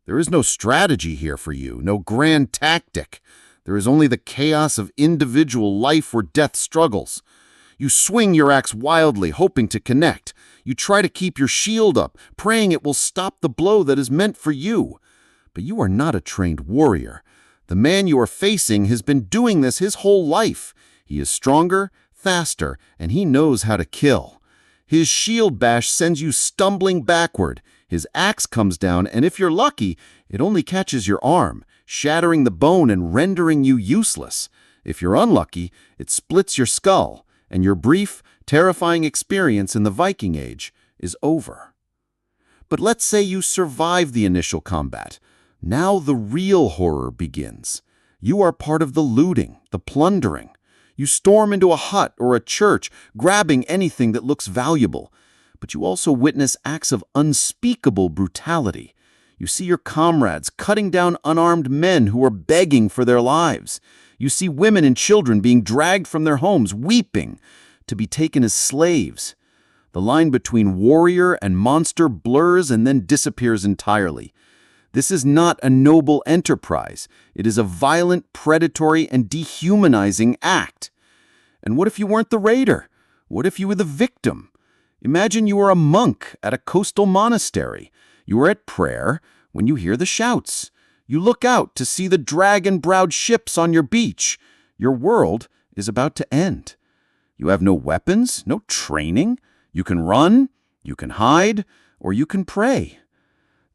There is no strategy here for you, no grand tactic. There is only the chaos of individual life or death struggles. You swing your axe wildly, hoping to connect. You try to keep your shield up, praying it will stop the blow that is meant for you. But you are not a trained warrior. The man you are facing has been doing this his whole life. He is stronger, faster, and he knows how to kill. His shield bash sends you stumbling backward. His axe comes down, and if you're lucky, it only catches your arm, shattering the bone and rendering you useless. If you're unlucky, it splits your skull, and your brief, terrifying experience in the Viking Age is over. But let's say you survive the initial combat. Now the real horror begins. You are part of the looting, the plundering. You storm into a hut or a church, grabbing anything that looks valuable. But you also witness acts of unspeakable brutality. You see your comrades cutting down unarmed men who are begging for their lives. You see women and children being dragged from their homes, weeping, to be taken as slaves. The line between warrior and monster blurs and then disappears entirely. This is not a noble enterprise. It is a violent, predatory, and dehumanizing act. And what if you weren't the raider? What if you were the victim? Imagine you are a monk at a coastal monastery. You are at prayer when you hear the shouts. You look out to see the dragon-browed ships on your beach. Your world is about to end. You have no weapons, no training. You can run, you can hide, or you can pray.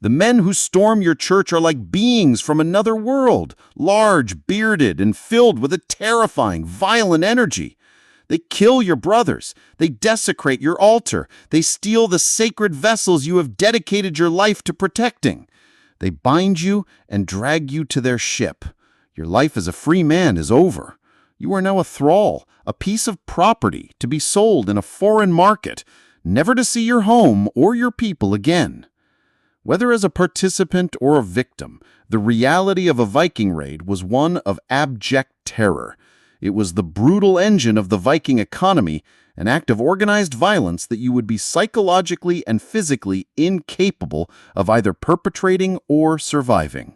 The men who storm your church are like beings from another world, large, bearded, and filled with a terrifying, violent energy. They kill your brothers. They desecrate your altar. They steal the sacred vessels you have dedicated your life to protecting. They bind you and drag you to their ship. Your life as a free man is over. You are now a thrall, a piece of property to be sold in a foreign market, never to see your home or your people again. Whether as a participant or a victim, the reality of a Viking raid was one of abject terror. It was the brutal engine of the Viking economy, an act of organized violence that you would be psychologically and physically incapable of either perpetrating or surviving.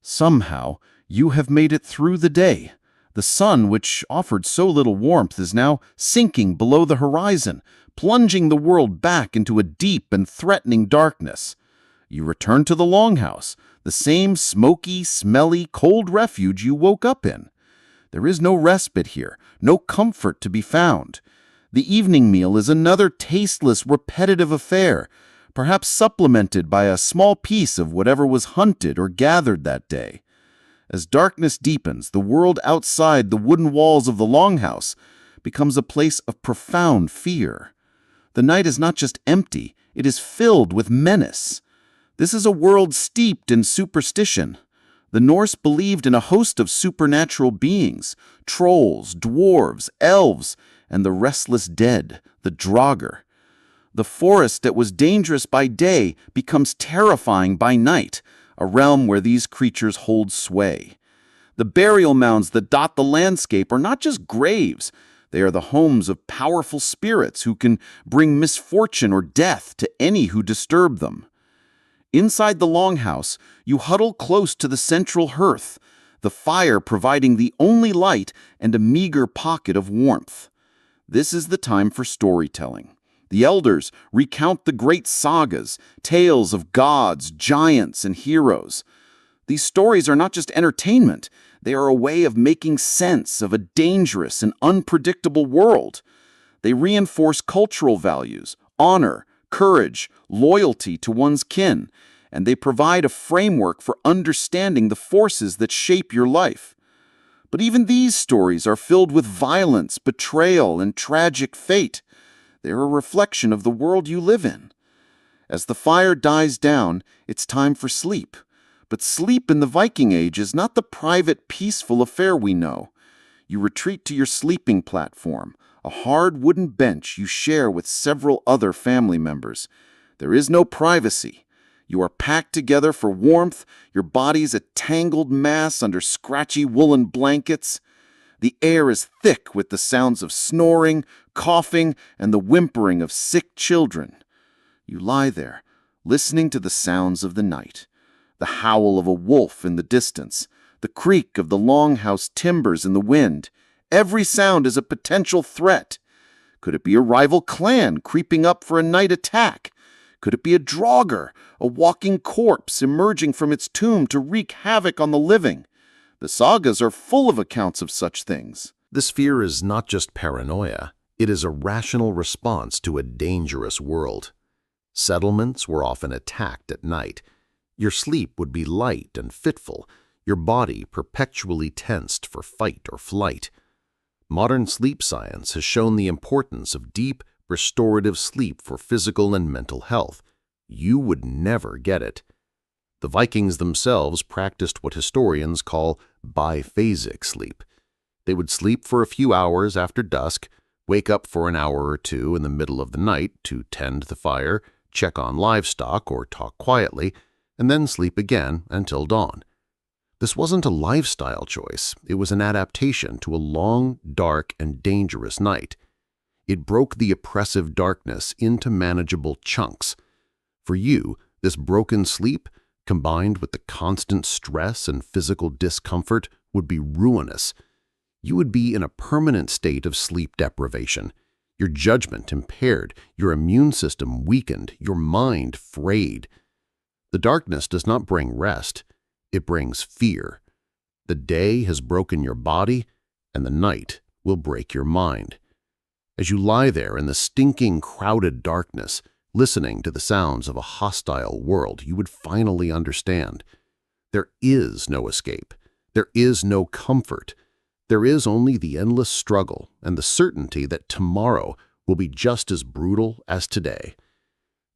Somehow, you have made it through the day. The sun, which offered so little warmth, is now sinking below the horizon, plunging the world back into a deep and threatening darkness. You return to the longhouse, the same smoky, smelly, cold refuge you woke up in. There is no respite here, no comfort to be found. The evening meal is another tasteless, repetitive affair, perhaps supplemented by a small piece of whatever was hunted or gathered that day. As darkness deepens, the world outside the wooden walls of the longhouse becomes a place of profound fear. The night is not just empty, it is filled with menace. This is a world steeped in superstition. The Norse believed in a host of supernatural beings, trolls, dwarves, elves, and the restless dead, the Draugr. The forest that was dangerous by day becomes terrifying by night, a realm where these creatures hold sway. The burial mounds that dot the landscape are not just graves, they are the homes of powerful spirits who can bring misfortune or death to any who disturb them. Inside the longhouse, you huddle close to the central hearth, the fire providing the only light and a meager pocket of warmth. This is the time for storytelling. The elders recount the great sagas, tales of gods, giants, and heroes. These stories are not just entertainment, they are a way of making sense of a dangerous and unpredictable world. They reinforce cultural values, honor, courage, loyalty to one's kin, and they provide a framework for understanding the forces that shape your life. But even these stories are filled with violence, betrayal, and tragic fate. They're a reflection of the world you live in. As the fire dies down, it's time for sleep. But sleep in the Viking Age is not the private, peaceful affair we know. You retreat to your sleeping platform, a hard wooden bench you share with several other family members. There is no privacy. You are packed together for warmth, your body's a tangled mass under scratchy woolen blankets. The air is thick with the sounds of snoring, coughing, and the whimpering of sick children. You lie there, listening to the sounds of the night. The howl of a wolf in the distance, the creak of the longhouse timbers in the wind. Every sound is a potential threat. Could it be a rival clan creeping up for a night attack? Could it be a Draugr, a walking corpse emerging from its tomb to wreak havoc on the living? The sagas are full of accounts of such things. This fear is not just paranoia. It is a rational response to a dangerous world. Settlements were often attacked at night. Your sleep would be light and fitful, your body perpetually tensed for fight or flight. Modern sleep science has shown the importance of deep, restorative sleep for physical and mental health. You would never get it. The Vikings themselves practiced what historians call biphasic sleep. They would sleep for a few hours after dusk, wake up for an hour or two in the middle of the night to tend the fire, check on livestock, or talk quietly, and then sleep again until dawn. This wasn't a lifestyle choice, it was an adaptation to a long, dark, and dangerous night. It broke the oppressive darkness into manageable chunks. For you, this broken sleep, combined with the constant stress and physical discomfort, would be ruinous. You would be in a permanent state of sleep deprivation, your judgment impaired, your immune system weakened, your mind frayed. The darkness does not bring rest, it brings fear. The day has broken your body, and the night will break your mind. As you lie there in the stinking, crowded darkness, listening to the sounds of a hostile world, you would finally understand. There is no escape. There is no comfort. There is only the endless struggle and the certainty that tomorrow will be just as brutal as today.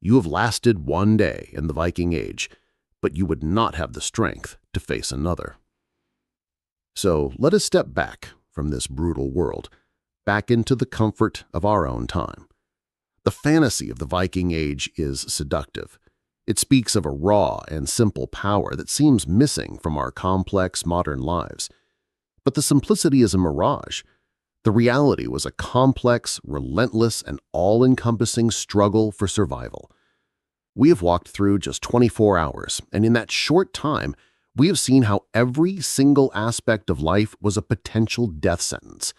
You have lasted one day in the Viking Age, but you would not have the strength to face another. So let us step back from this brutal world, back into the comfort of our own time. The fantasy of the Viking Age is seductive. It speaks of a raw and simple power that seems missing from our complex modern lives. But the simplicity is a mirage. The reality was a complex, relentless, and all-encompassing struggle for survival. We have walked through just 24 hours, and in that short time, we have seen how every single aspect of life was a potential death sentence.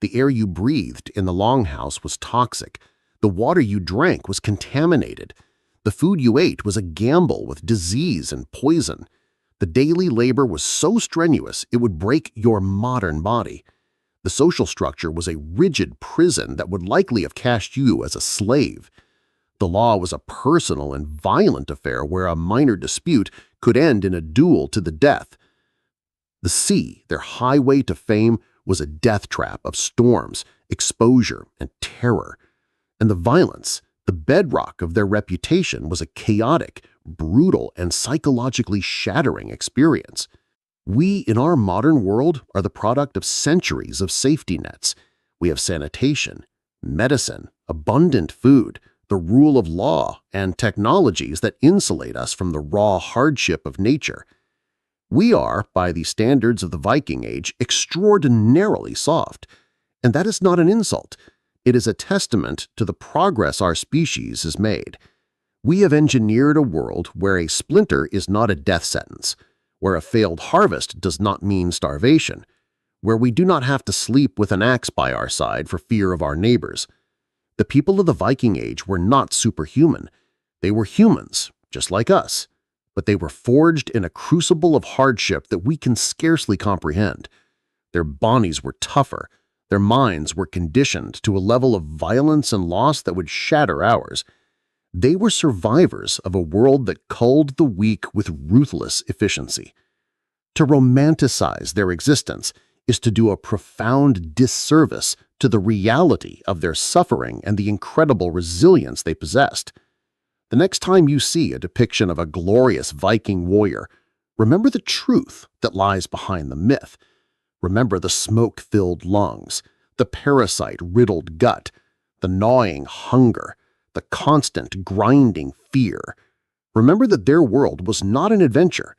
The air you breathed in the longhouse was toxic. The water you drank was contaminated. The food you ate was a gamble with disease and poison. The daily labor was so strenuous it would break your modern body. The social structure was a rigid prison that would likely have cast you as a slave. The law was a personal and violent affair where a minor dispute could end in a duel to the death. The sea, their highway to fame, was a death trap of storms, exposure, and terror. And the violence, the bedrock of their reputation, was a chaotic, brutal, and psychologically shattering experience. We, in our modern world, are the product of centuries of safety nets. We have sanitation, medicine, abundant food, the rule of law, and technologies that insulate us from the raw hardship of nature. We are, by the standards of the Viking Age, extraordinarily soft. And that is not an insult. It is a testament to the progress our species has made. We have engineered a world where a splinter is not a death sentence, where a failed harvest does not mean starvation, where we do not have to sleep with an axe by our side for fear of our neighbors. The people of the Viking Age were not superhuman. They were humans, just like us, but they were forged in a crucible of hardship that we can scarcely comprehend. Their bodies were tougher. Their minds were conditioned to a level of violence and loss that would shatter ours. They were survivors of a world that culled the weak with ruthless efficiency. To romanticize their existence is to do a profound disservice to the reality of their suffering and the incredible resilience they possessed. The next time you see a depiction of a glorious Viking warrior, remember the truth that lies behind the myth. Remember the smoke-filled lungs, the parasite-riddled gut, the gnawing hunger, the constant grinding fear. Remember that their world was not an adventure.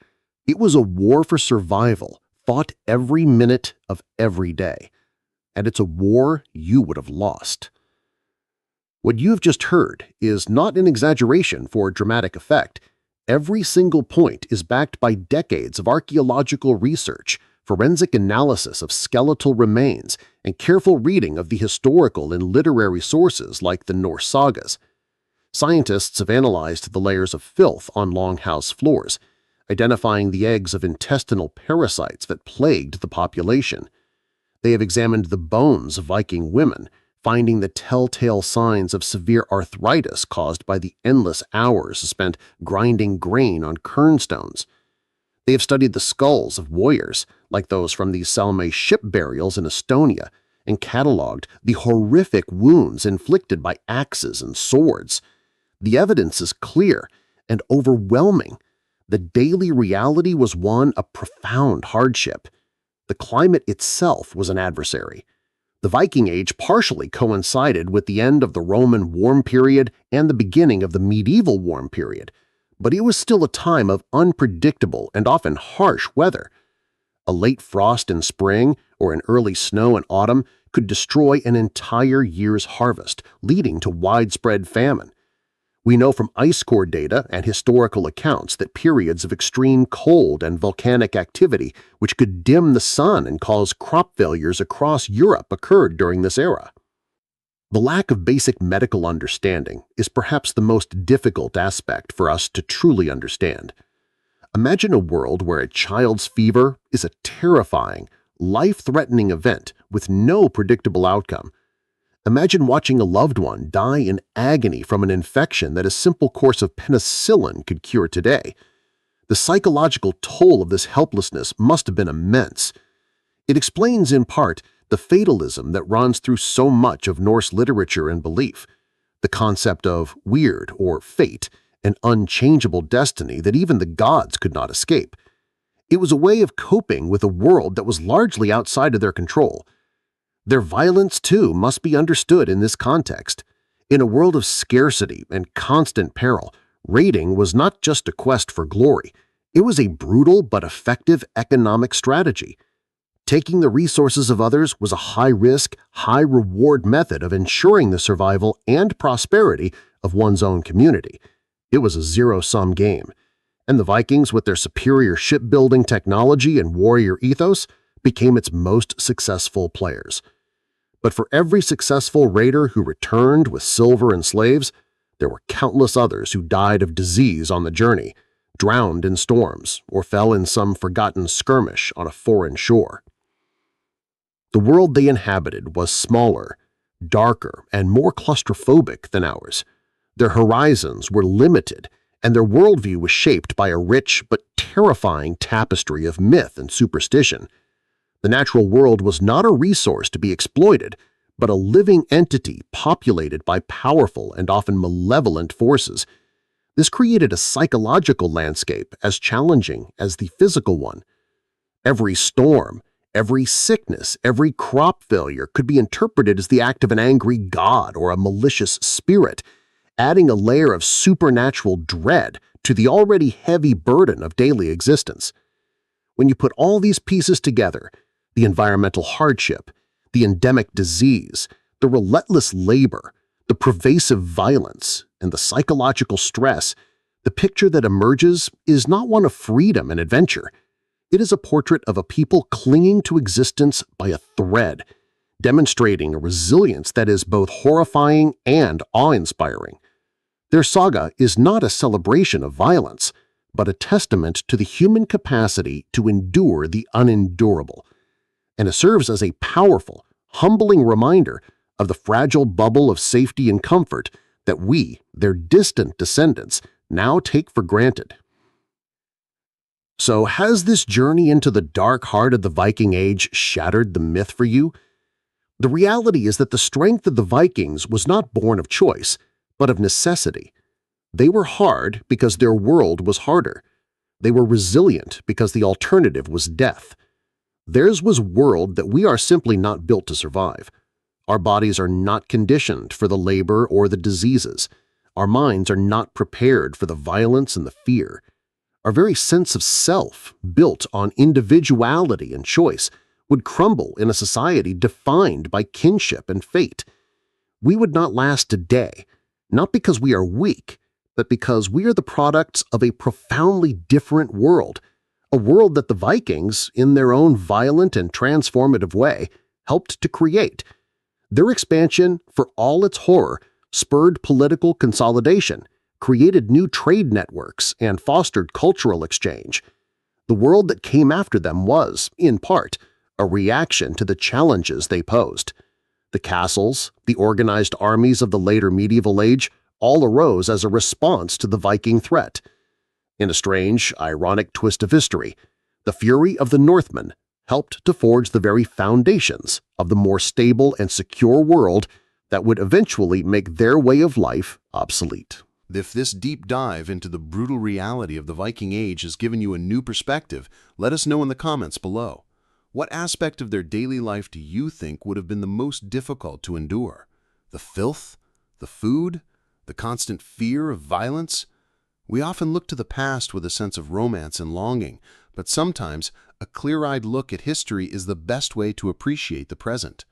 It was a war for survival, fought every minute of every day. And it's a war you would have lost. What you have just heard is not an exaggeration for dramatic effect. Every single point is backed by decades of archaeological research, forensic analysis of skeletal remains, and careful reading of the historical and literary sources like the Norse sagas. Scientists have analyzed the layers of filth on longhouse floors, identifying the eggs of intestinal parasites that plagued the population. They have examined the bones of Viking women, finding the telltale signs of severe arthritis caused by the endless hours spent grinding grain on kernstones. They have studied the skulls of warriors, like those from the Salme ship burials in Estonia, and cataloged the horrific wounds inflicted by axes and swords. The evidence is clear and overwhelming. The daily reality was one of profound hardship. The climate itself was an adversary. The Viking Age partially coincided with the end of the Roman warm period and the beginning of the medieval warm period, but it was still a time of unpredictable and often harsh weather. A late frost in spring or an early snow in autumn could destroy an entire year's harvest, leading to widespread famine. We know from ice core data and historical accounts that periods of extreme cold and volcanic activity which could dim the sun and cause crop failures across Europe occurred during this era. The lack of basic medical understanding is perhaps the most difficult aspect for us to truly understand. Imagine a world where a child's fever is a terrifying, life-threatening event with no predictable outcome. Imagine watching a loved one die in agony from an infection that a simple course of penicillin could cure today. The psychological toll of this helplessness must have been immense. It explains, in part, the fatalism that runs through so much of Norse literature and belief, the concept of weird or fate, an unchangeable destiny that even the gods could not escape. It was a way of coping with a world that was largely outside of their control. Their violence, too, must be understood in this context. In a world of scarcity and constant peril, raiding was not just a quest for glory. It was a brutal but effective economic strategy. Taking the resources of others was a high-risk, high-reward method of ensuring the survival and prosperity of one's own community. It was a zero-sum game, and the Vikings, with their superior shipbuilding technology and warrior ethos, became its most successful players. But for every successful raider who returned with silver and slaves, there were countless others who died of disease on the journey, drowned in storms, or fell in some forgotten skirmish on a foreign shore. The world they inhabited was smaller, darker, and more claustrophobic than ours. Their horizons were limited, and their worldview was shaped by a rich but terrifying tapestry of myth and superstition. The natural world was not a resource to be exploited, but a living entity populated by powerful and often malevolent forces. This created a psychological landscape as challenging as the physical one. Every storm, every sickness, every crop failure could be interpreted as the act of an angry god or a malicious spirit, adding a layer of supernatural dread to the already heavy burden of daily existence. When you put all these pieces together, the environmental hardship, the endemic disease, the relentless labor, the pervasive violence, and the psychological stress, the picture that emerges is not one of freedom and adventure. It is a portrait of a people clinging to existence by a thread, demonstrating a resilience that is both horrifying and awe-inspiring. Their saga is not a celebration of violence, but a testament to the human capacity to endure the unendurable. And it serves as a powerful, humbling reminder of the fragile bubble of safety and comfort that we, their distant descendants, now take for granted. So has this journey into the dark heart of the Viking Age shattered the myth for you? The reality is that the strength of the Vikings was not born of choice, but of necessity. They were hard because their world was harder. They were resilient because the alternative was death. Theirs was a world that we are simply not built to survive. Our bodies are not conditioned for the labor or the diseases. Our minds are not prepared for the violence and the fear. Our very sense of self, built on individuality and choice, would crumble in a society defined by kinship and fate. We would not last a day, not because we are weak, but because we are the products of a profoundly different world, a world that the Vikings, in their own violent and transformative way, helped to create. Their expansion, for all its horror, spurred political consolidation, created new trade networks, and fostered cultural exchange. The world that came after them was, in part, a reaction to the challenges they posed. The castles, the organized armies of the later medieval age, all arose as a response to the Viking threat. In a strange, ironic twist of history, the fury of the Northmen helped to forge the very foundations of the more stable and secure world that would eventually make their way of life obsolete. If this deep dive into the brutal reality of the Viking Age has given you a new perspective, let us know in the comments below. What aspect of their daily life do you think would have been the most difficult to endure? The filth? The food? The constant fear of violence? We often look to the past with a sense of romance and longing, but sometimes a clear-eyed look at history is the best way to appreciate the present.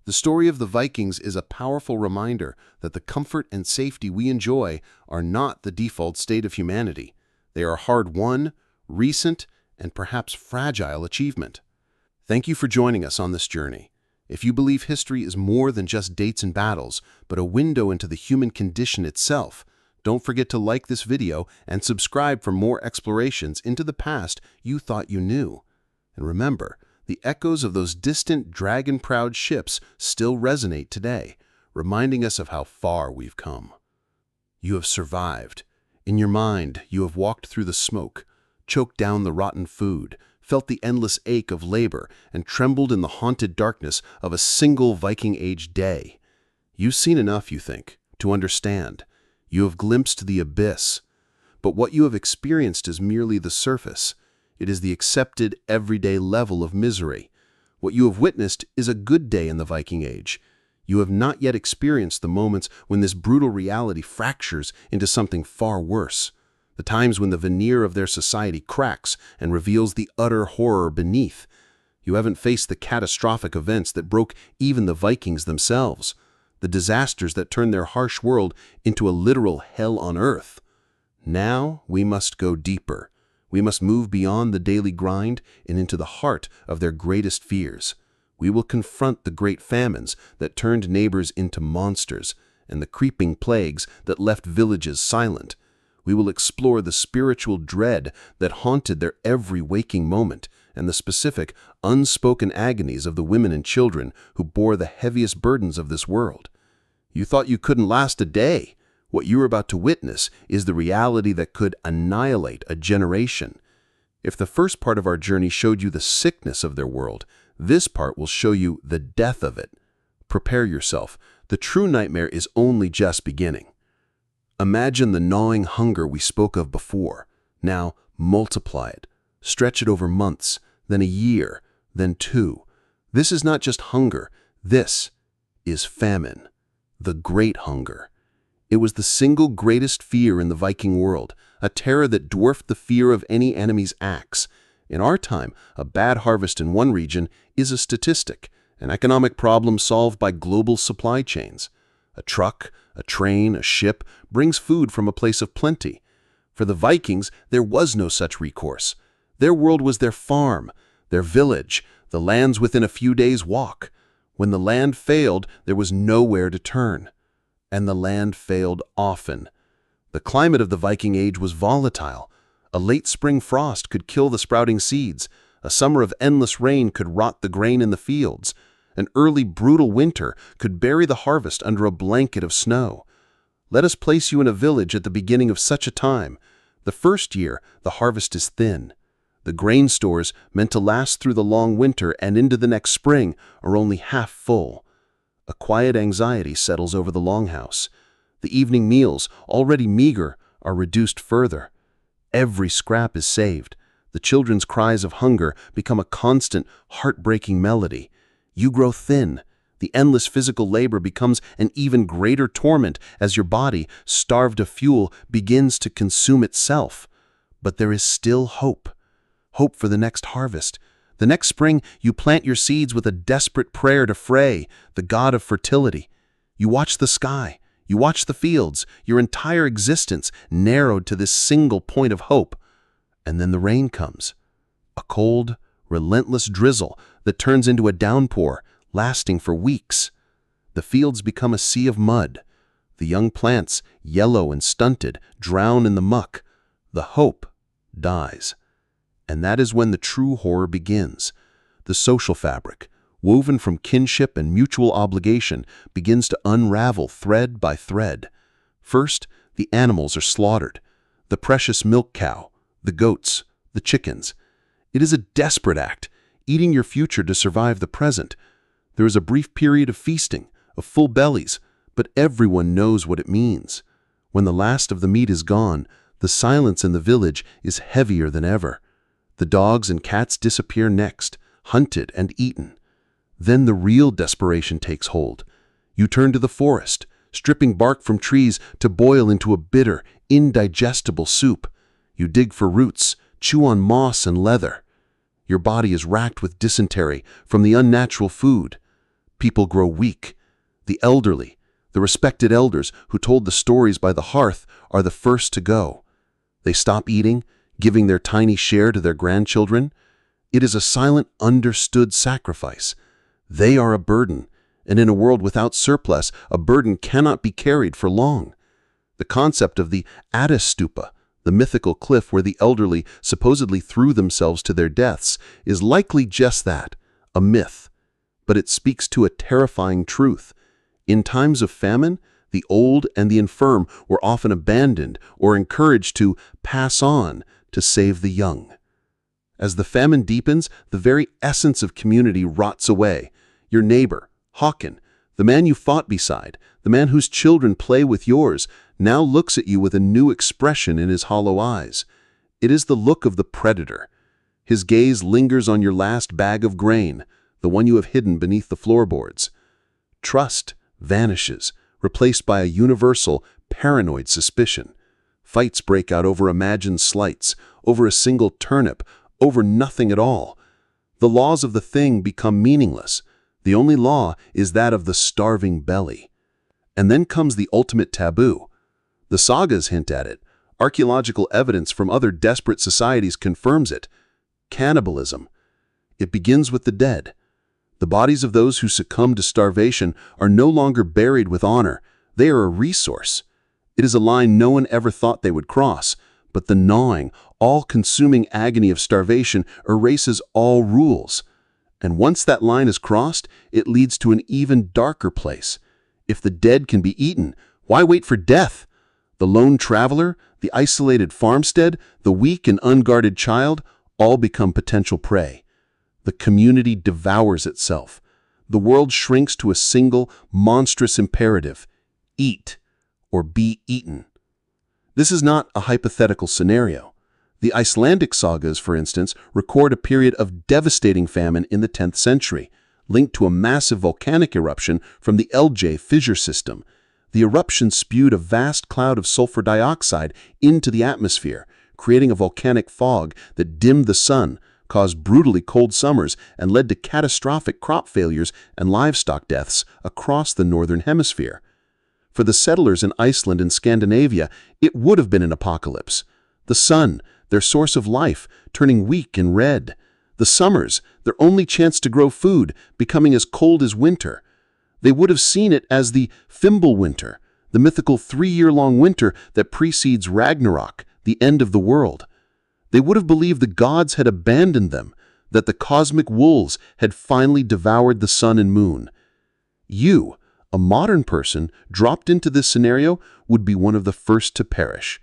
The story of the Vikings is a powerful reminder that the comfort and safety we enjoy are not the default state of humanity. They are hard-won, recent, and perhaps fragile achievement. Thank you for joining us on this journey. If you believe history is more than just dates and battles, but a window into the human condition itself, don't forget to like this video and subscribe for more explorations into the past you thought you knew. And remember, the echoes of those distant dragon-proud ships still resonate today, reminding us of how far we've come. You have survived. In your mind, you have walked through the smoke, choked down the rotten food, felt the endless ache of labor, and trembled in the haunted darkness of a single Viking Age day. You've seen enough, you think, to understand. You have glimpsed the abyss. But what you have experienced is merely the surface. It is the accepted, everyday level of misery. What you have witnessed is a good day in the Viking Age. You have not yet experienced the moments when this brutal reality fractures into something far worse. The times when the veneer of their society cracks and reveals the utter horror beneath. You haven't faced the catastrophic events that broke even the Vikings themselves, the disasters that turned their harsh world into a literal hell on earth. Now we must go deeper. We must move beyond the daily grind and into the heart of their greatest fears. We will confront the great famines that turned neighbors into monsters and the creeping plagues that left villages silent. We will explore the spiritual dread that haunted their every waking moment and the specific, unspoken agonies of the women and children who bore the heaviest burdens of this world. You thought you couldn't last a day. What you're about to witness is the reality that could annihilate a generation. If the first part of our journey showed you the sickness of their world, this part will show you the death of it. Prepare yourself. The true nightmare is only just beginning. Imagine the gnawing hunger we spoke of before. Now, multiply it. Stretch it over months, then a year, then 2. This is not just hunger. This is famine. The Great Hunger. It was the single greatest fear in the Viking world, a terror that dwarfed the fear of any enemy's axe. In our time, a bad harvest in one region is a statistic, an economic problem solved by global supply chains. A truck, a train, a ship brings food from a place of plenty. For the Vikings, there was no such recourse. Their world was their farm, their village, the lands within a few days' walk. When the land failed, there was nowhere to turn. And the land failed often. The climate of the Viking Age was volatile. A late spring frost could kill the sprouting seeds. A summer of endless rain could rot the grain in the fields. An early brutal winter could bury the harvest under a blanket of snow. Let us place you in a village at the beginning of such a time. The first year, the harvest is thin. The grain stores, meant to last through the long winter and into the next spring, are only half full. A quiet anxiety settles over the longhouse. The evening meals, already meager, are reduced further. Every scrap is saved. The children's cries of hunger become a constant, heartbreaking melody. You grow thin. The endless physical labor becomes an even greater torment as your body, starved of fuel, begins to consume itself. But there is still hope. Hope for the next harvest. The next spring, you plant your seeds with a desperate prayer to Frey, the god of fertility. You watch the sky. You watch the fields. Your entire existence narrowed to this single point of hope. And then the rain comes. A cold, relentless drizzle that turns into a downpour, lasting for weeks. The fields become a sea of mud. The young plants, yellow and stunted, drown in the muck. The hope dies. And that is when the true horror begins. The social fabric, woven from kinship and mutual obligation, begins to unravel thread by thread. First, the animals are slaughtered. The precious milk cow, the goats, the chickens. It is a desperate act, eating your future to survive the present. There is a brief period of feasting, of full bellies, but everyone knows what it means. When the last of the meat is gone, the silence in the village is heavier than ever. The dogs and cats disappear next, hunted and eaten. Then the real desperation takes hold. You turn to the forest, stripping bark from trees to boil into a bitter, indigestible soup. You dig for roots, chew on moss and leather. Your body is racked with dysentery from the unnatural food. People grow weak. The elderly, the respected elders who told the stories by the hearth, are the first to go. They stop eating, giving their tiny share to their grandchildren. It is a silent, understood sacrifice. They are a burden, and in a world without surplus, a burden cannot be carried for long. The concept of the Stupa, the mythical cliff where the elderly supposedly threw themselves to their deaths, is likely just that, a myth. But it speaks to a terrifying truth. In times of famine, the old and the infirm were often abandoned or encouraged to pass on to save the young. As the famine deepens, the very essence of community rots away. Your neighbor, Håkon, the man you fought beside, the man whose children play with yours, now looks at you with a new expression in his hollow eyes. It is the look of the predator. His gaze lingers on your last bag of grain, the one you have hidden beneath the floorboards. Trust vanishes, replaced by a universal, paranoid suspicion. Fights break out over imagined slights, over a single turnip, over nothing at all. The laws of the thing become meaningless. The only law is that of the starving belly. And then comes the ultimate taboo. The sagas hint at it. Archaeological evidence from other desperate societies confirms it. Cannibalism. It begins with the dead. The bodies of those who succumb to starvation are no longer buried with honor. They are a resource. It is a line no one ever thought they would cross, but the gnawing, all-consuming agony of starvation erases all rules. And once that line is crossed, it leads to an even darker place. If the dead can be eaten, why wait for death? The lone traveler, the isolated farmstead, the weak and unguarded child all become potential prey. The community devours itself. The world shrinks to a single, monstrous imperative: eat or be eaten. This is not a hypothetical scenario. The Icelandic sagas, for instance, record a period of devastating famine in the 10th century, linked to a massive volcanic eruption from the Elje fissure system. The eruption spewed a vast cloud of sulfur dioxide into the atmosphere, creating a volcanic fog that dimmed the sun, caused brutally cold summers, and led to catastrophic crop failures and livestock deaths across the northern hemisphere. For the settlers in Iceland and Scandinavia, it would have been an apocalypse. The sun, their source of life, turning weak and red. The summers, their only chance to grow food, becoming as cold as winter. They would have seen it as the Fimbulwinter, the mythical 3-year-long winter that precedes Ragnarok, the end of the world. They would have believed the gods had abandoned them, that the cosmic wolves had finally devoured the sun and moon. You, a modern person, dropped into this scenario, would be one of the first to perish.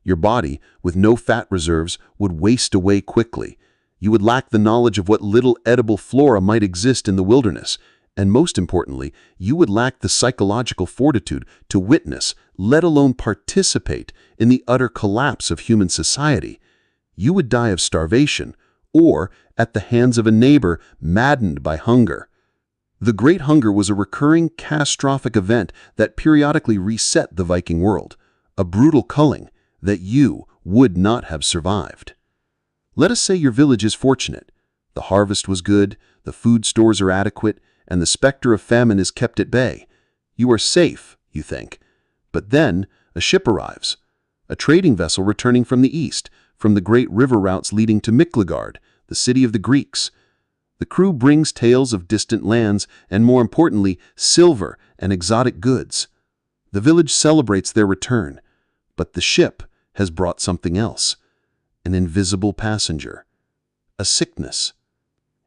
Your body, with no fat reserves, would waste away quickly. You would lack the knowledge of what little edible flora might exist in the wilderness, and most importantly, you would lack the psychological fortitude to witness, let alone participate, in the utter collapse of human society. You would die of starvation, or at the hands of a neighbor maddened by hunger. The Great Hunger was a recurring catastrophic event that periodically reset the Viking world, a brutal culling that you would not have survived. Let us say your village is fortunate. The harvest was good, the food stores are adequate, and the specter of famine is kept at bay. You are safe, you think. But then a ship arrives, a trading vessel returning from the east, from the great river routes leading to Miklagard, the city of the Greeks. The crew brings tales of distant lands and, more importantly, silver and exotic goods. The village celebrates their return, but the ship has brought something else: an invisible passenger, a sickness.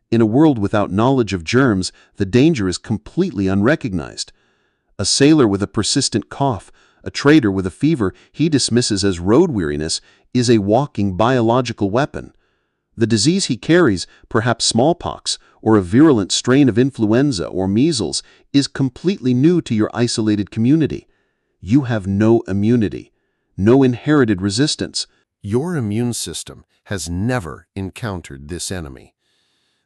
In a world without knowledge of germs, the danger is completely unrecognized. A sailor with a persistent cough, a trader with a fever he dismisses as road weariness, is a walking biological weapon. The disease he carries, perhaps smallpox or a virulent strain of influenza or measles, is completely new to your isolated community. You have no immunity, no inherited resistance. Your immune system has never encountered this enemy.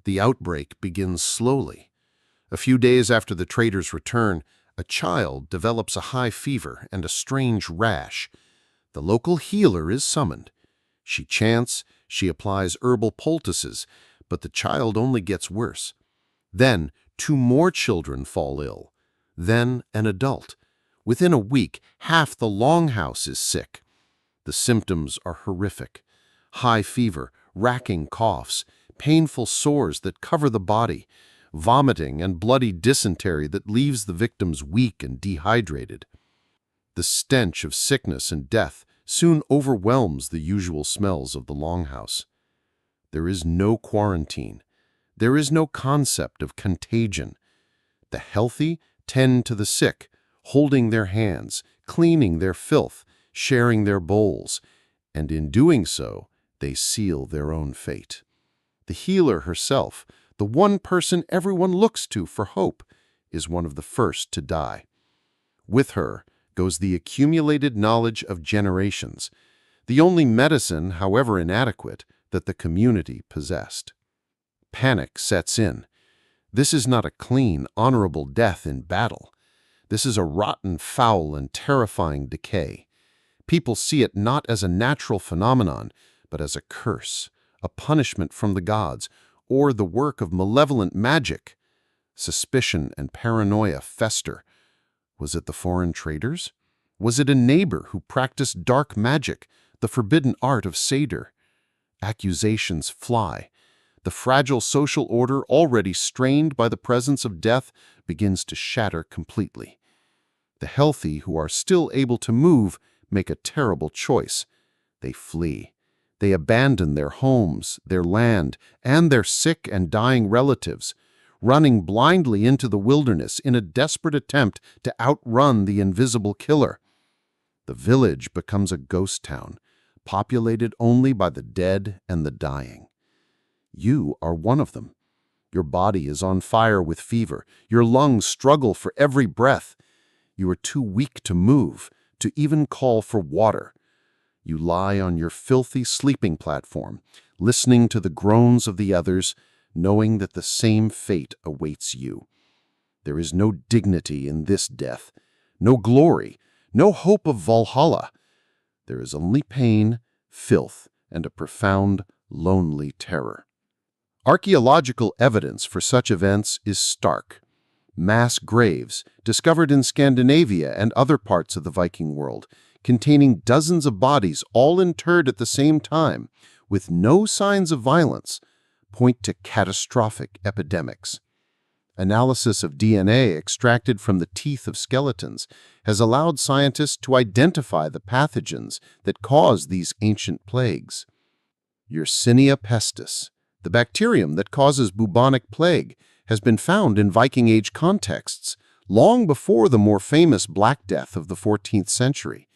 The outbreak begins slowly. A few days after the trader's return, a child develops a high fever and a strange rash. The local healer is summoned. She chants, she applies herbal poultices, but the child only gets worse. Then 2 more children fall ill. Then an adult. Within a week, half the longhouse is sick. The symptoms are horrific: high fever, racking coughs, painful sores that cover the body, vomiting and bloody dysentery that leaves the victims weak and dehydrated. The stench of sickness and death soon overwhelms the usual smells of the longhouse. There is no quarantine. There is no concept of contagion. The healthy tend to the sick, holding their hands, cleaning their filth, sharing their bowls, and in doing so, they seal their own fate. The healer herself, the one person everyone looks to for hope, is one of the first to die. With her goes the accumulated knowledge of generations, the only medicine, however inadequate, that the community possessed. Panic sets in. This is not a clean, honorable death in battle. This is a rotten, foul, and terrifying decay. People see it not as a natural phenomenon, but as a curse, a punishment from the gods, or the work of malevolent magic. Suspicion and paranoia fester. Was it the foreign traders? Was it a neighbor who practiced dark magic, the forbidden art of Seder? Accusations fly. The fragile social order, already strained by the presence of death, begins to shatter completely. The healthy, who are still able to move, make a terrible choice. They flee. They abandon their homes, their land, and their sick and dying relatives, running blindly into the wilderness in a desperate attempt to outrun the invisible killer. The village becomes a ghost town, populated only by the dead and the dying. You are one of them. Your body is on fire with fever. Your lungs struggle for every breath. You are too weak to move, to even call for water. You lie on your filthy sleeping platform, listening to the groans of the others, knowing that the same fate awaits you. There is no dignity in this death, no glory, no hope of Valhalla. There is only pain, filth, and a profound, lonely terror. Archaeological evidence for such events is stark. Mass graves, discovered in Scandinavia and other parts of the Viking world, containing dozens of bodies all interred at the same time, with no signs of violence, point to catastrophic epidemics. Analysis of DNA extracted from the teeth of skeletons has allowed scientists to identify the pathogens that cause these ancient plagues. Yersinia pestis, the bacterium that causes bubonic plague, has been found in Viking Age contexts, long before the more famous Black Death of the 14th century.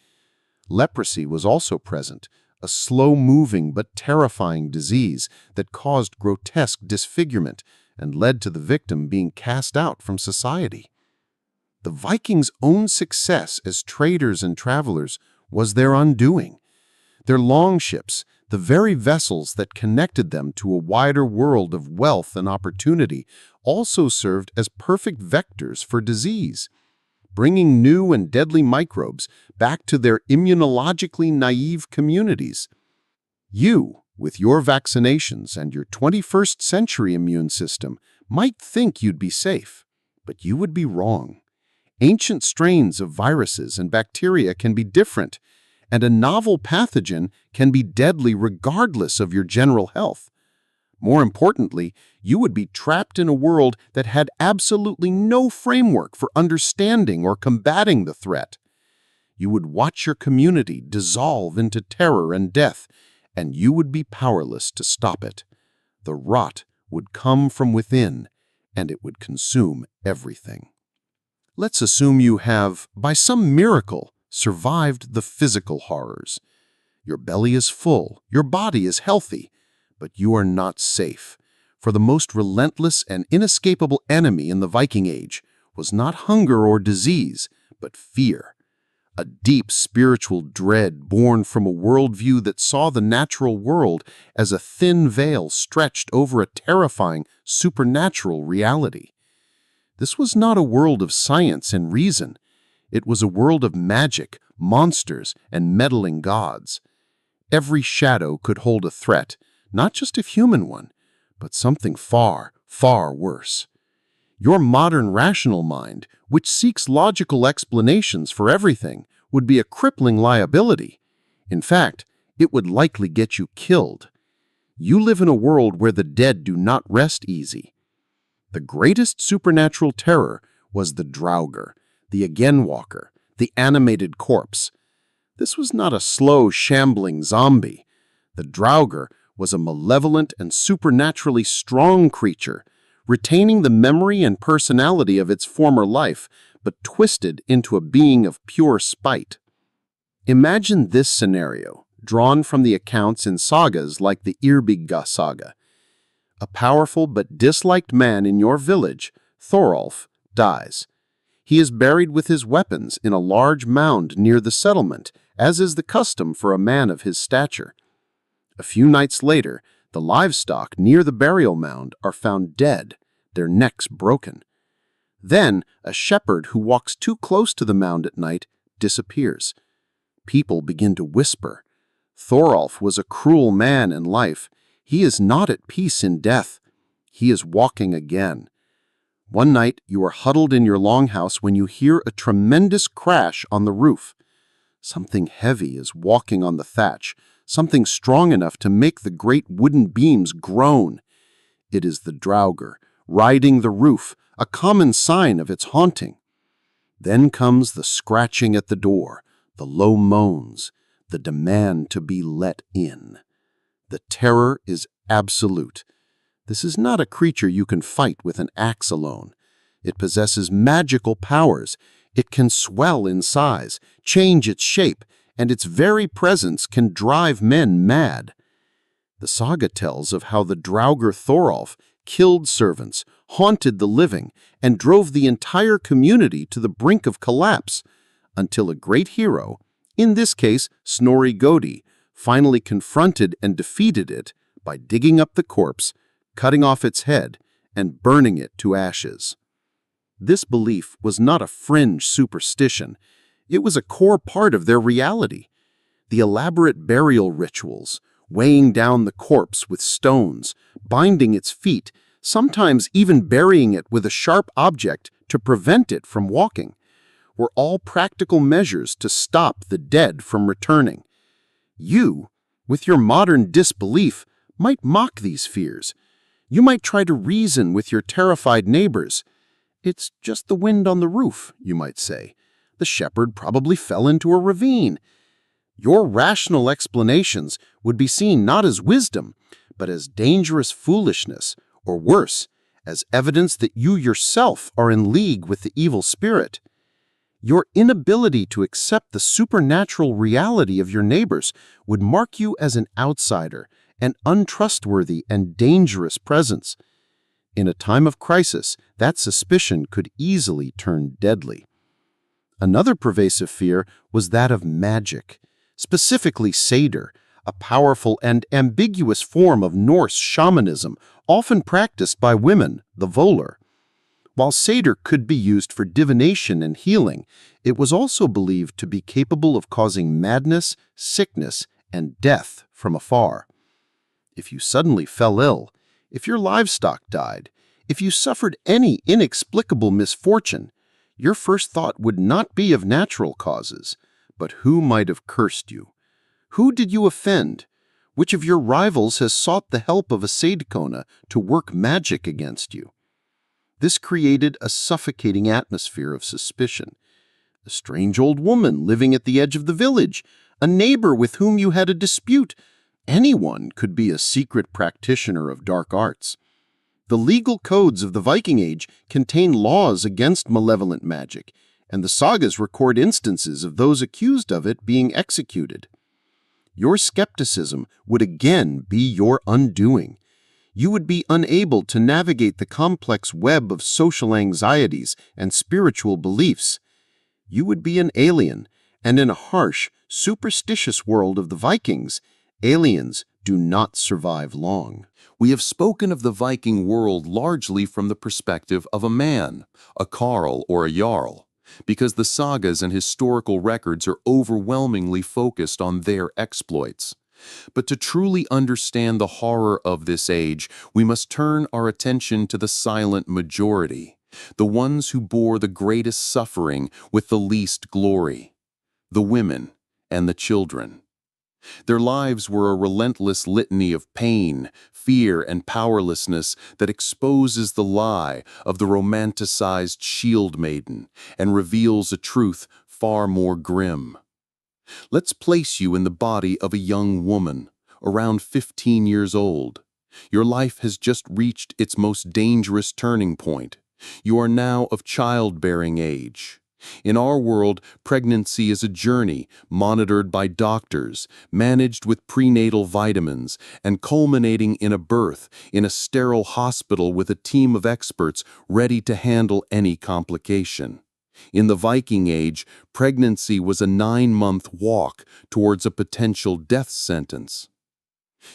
Leprosy was also present, a slow-moving but terrifying disease that caused grotesque disfigurement and led to the victim being cast out from society. The Vikings' own success as traders and travelers was their undoing. Their longships, the very vessels that connected them to a wider world of wealth and opportunity, also served as perfect vectors for disease, bringing new and deadly microbes back to their immunologically naive communities. You, with your vaccinations and your 21st century immune system, might think you'd be safe, but you would be wrong. Ancient strains of viruses and bacteria can be different, and a novel pathogen can be deadly regardless of your general health. More importantly, you would be trapped in a world that had absolutely no framework for understanding or combating the threat. You would watch your community dissolve into terror and death, and you would be powerless to stop it. The rot would come from within, and it would consume everything. Let's assume you have, by some miracle, survived the physical horrors. Your belly is full, your body is healthy, but you are not safe, for the most relentless and inescapable enemy in the Viking Age was not hunger or disease, but fear. A deep spiritual dread born from a worldview that saw the natural world as a thin veil stretched over a terrifying supernatural reality. This was not a world of science and reason. It was a world of magic, monsters, and meddling gods. Every shadow could hold a threat, not just a human one, but something far, far worse. Your modern rational mind, which seeks logical explanations for everything, would be a crippling liability. In fact, it would likely get you killed. You live in a world where the dead do not rest easy. The greatest supernatural terror was the Draugr, the Again-Walker, the animated corpse. This was not a slow, shambling zombie. The Draugr was a malevolent and supernaturally strong creature, retaining the memory and personality of its former life, but twisted into a being of pure spite. Imagine this scenario, drawn from the accounts in sagas like the Eyrbyggja saga. A powerful but disliked man in your village, Thorolf, dies. He is buried with his weapons in a large mound near the settlement, as is the custom for a man of his stature. A few nights later, the livestock near the burial mound are found dead, their necks broken. Then, a shepherd who walks too close to the mound at night disappears. People begin to whisper. Thorolf was a cruel man in life. He is not at peace in death. He is walking again. One night, you are huddled in your longhouse when you hear a tremendous crash on the roof. Something heavy is walking on the thatch, something strong enough to make the great wooden beams groan. It is the Draugr, riding the roof, a common sign of its haunting. Then comes the scratching at the door, the low moans, the demand to be let in. The terror is absolute. This is not a creature you can fight with an axe alone. It possesses magical powers. It can swell in size, change its shape, and its very presence can drive men mad. The saga tells of how the Draugr Thorolf killed servants, haunted the living, and drove the entire community to the brink of collapse, until a great hero, in this case Snorri Godi, finally confronted and defeated it by digging up the corpse, cutting off its head, and burning it to ashes. This belief was not a fringe superstition. It was a core part of their reality. The elaborate burial rituals, weighing down the corpse with stones, binding its feet, sometimes even burying it with a sharp object to prevent it from walking, were all practical measures to stop the dead from returning. You, with your modern disbelief, might mock these fears. You might try to reason with your terrified neighbors. It's just the wind on the roof, you might say. The shepherd probably fell into a ravine. Your rational explanations would be seen not as wisdom, but as dangerous foolishness, or worse, as evidence that you yourself are in league with the evil spirit. Your inability to accept the supernatural reality of your neighbors would mark you as an outsider, an untrustworthy and dangerous presence. In a time of crisis, that suspicion could easily turn deadly. Another pervasive fear was that of magic, specifically Seder, a powerful and ambiguous form of Norse shamanism often practiced by women, the Volar. While Seder could be used for divination and healing, it was also believed to be capable of causing madness, sickness, and death from afar. If you suddenly fell ill, if your livestock died, if you suffered any inexplicable misfortune, your first thought would not be of natural causes, but who might have cursed you? Who did you offend? Which of your rivals has sought the help of a Seidkona to work magic against you? This created a suffocating atmosphere of suspicion. A strange old woman living at the edge of the village, a neighbor with whom you had a dispute. Anyone could be a secret practitioner of dark arts. The legal codes of the Viking Age contain laws against malevolent magic, and the sagas record instances of those accused of it being executed. Your skepticism would again be your undoing. You would be unable to navigate the complex web of social anxieties and spiritual beliefs. You would be an alien, and in a harsh, superstitious world of the Vikings, aliens do not survive long. We have spoken of the Viking world largely from the perspective of a man, a Carl or a Jarl, because the sagas and historical records are overwhelmingly focused on their exploits. But to truly understand the horror of this age, we must turn our attention to the silent majority, the ones who bore the greatest suffering with the least glory, the women and the children. Their lives were a relentless litany of pain, fear, and powerlessness that exposes the lie of the romanticized shield maiden and reveals a truth far more grim. Let's place you in the body of a young woman, around 15 years old. Your life has just reached its most dangerous turning point. You are now of childbearing age. In our world, pregnancy is a journey monitored by doctors, managed with prenatal vitamins, and culminating in a birth in a sterile hospital with a team of experts ready to handle any complication. In the Viking Age, pregnancy was a 9-month walk towards a potential death sentence.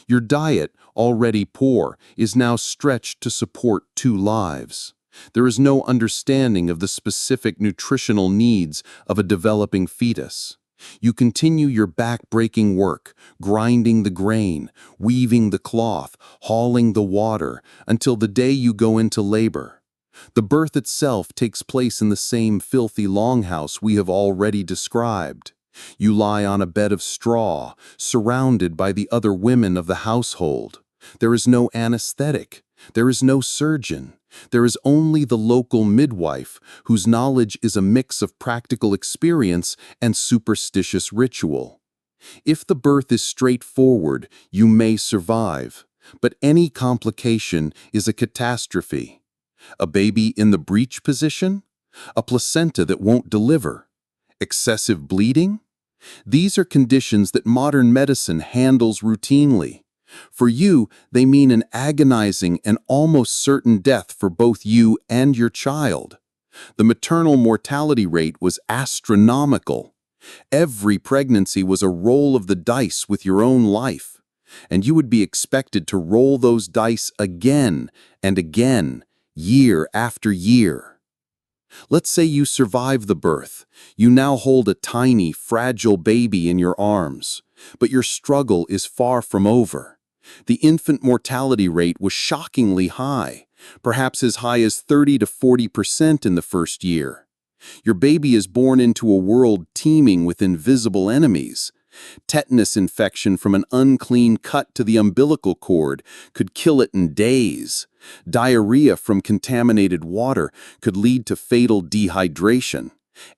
Your diet, already poor, is now stretched to support 2 lives. There is no understanding of the specific nutritional needs of a developing fetus. You continue your back-breaking work, grinding the grain, weaving the cloth, hauling the water, until the day you go into labor. The birth itself takes place in the same filthy longhouse we have already described. You lie on a bed of straw, surrounded by the other women of the household. There is no anesthetic. There is no surgeon. There is only the local midwife, whose knowledge is a mix of practical experience and superstitious ritual. If the birth is straightforward, you may survive, but any complication is a catastrophe. A baby in the breech position? a placenta that won't deliver, excessive bleeding. These are conditions that modern medicine handles routinely. For you, they mean an agonizing and almost certain death for both you and your child. The maternal mortality rate was astronomical. Every pregnancy was a roll of the dice with your own life, and you would be expected to roll those dice again and again, year after year. Let's say you survive the birth. You now hold a tiny, fragile baby in your arms, but your struggle is far from over. The infant mortality rate was shockingly high, perhaps as high as 30 to 40% in the first year. Your baby is born into a world teeming with invisible enemies. Tetanus infection from an unclean cut to the umbilical cord could kill it in days. Diarrhea from contaminated water could lead to fatal dehydration.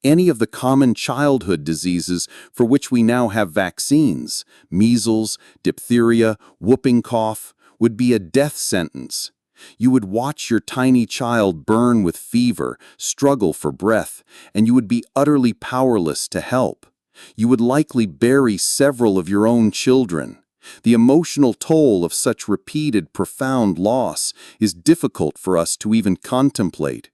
Any of the common childhood diseases for which we now have vaccines, measles, diphtheria, whooping cough, would be a death sentence. You would watch your tiny child burn with fever, struggle for breath, and you would be utterly powerless to help. You would likely bury several of your own children. The emotional toll of such repeated, profound loss is difficult for us to even contemplate.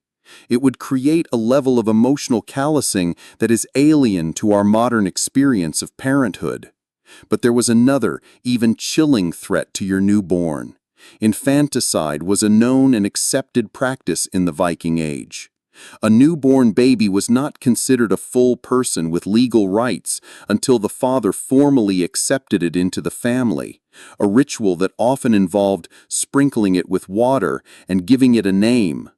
It would create a level of emotional callousing that is alien to our modern experience of parenthood. But there was another, even chilling threat to your newborn. Infanticide was a known and accepted practice in the Viking Age. A newborn baby was not considered a full person with legal rights until the father formally accepted it into the family, a ritual that often involved sprinkling it with water and giving it a name.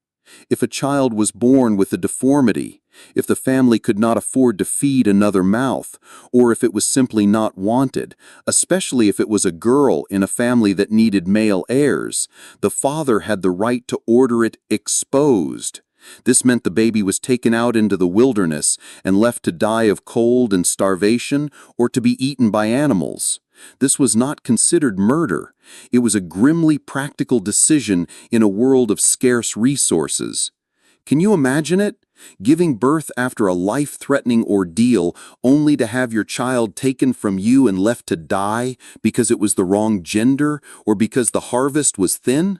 If a child was born with a deformity, if the family could not afford to feed another mouth, or if it was simply not wanted, especially if it was a girl in a family that needed male heirs, the father had the right to order it exposed. This meant the baby was taken out into the wilderness and left to die of cold and starvation or to be eaten by animals. This was not considered murder. It was a grimly practical decision in a world of scarce resources. Can you imagine it? Giving birth after a life-threatening ordeal only to have your child taken from you and left to die because it was the wrong gender or because the harvest was thin?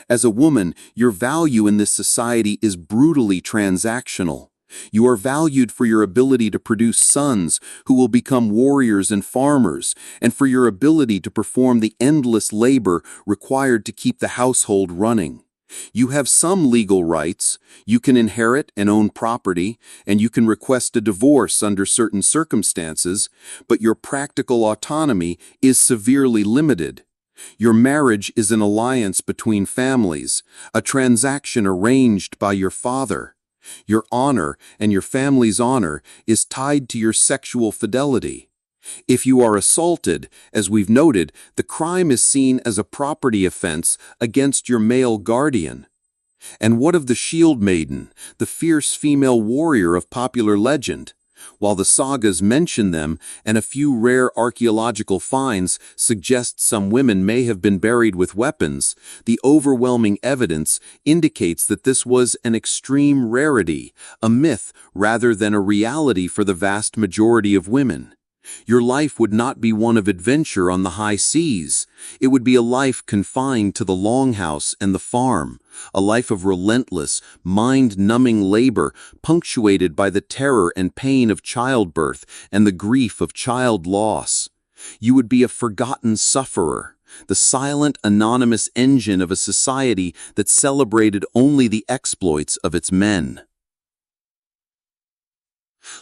As a woman, your value in this society is brutally transactional. You are valued for your ability to produce sons who will become warriors and farmers, and for your ability to perform the endless labor required to keep the household running. You have some legal rights. You can inherit and own property, and you can request a divorce under certain circumstances, but your practical autonomy is severely limited. Your marriage is an alliance between families, a transaction arranged by your father. Your honor and your family's honor is tied to your sexual fidelity. If you are assaulted, as we've noted, the crime is seen as a property offense against your male guardian. And what of the Shield Maiden, the fierce female warrior of popular legend? While the sagas mention them and a few rare archaeological finds suggest some women may have been buried with weapons, the overwhelming evidence indicates that this was an extreme rarity, a myth rather than a reality for the vast majority of women. Your life would not be one of adventure on the high seas. It would be a life confined to the longhouse and the farm, a life of relentless, mind-numbing labor punctuated by the terror and pain of childbirth and the grief of child loss. You would be a forgotten sufferer, the silent, anonymous engine of a society that celebrated only the exploits of its men.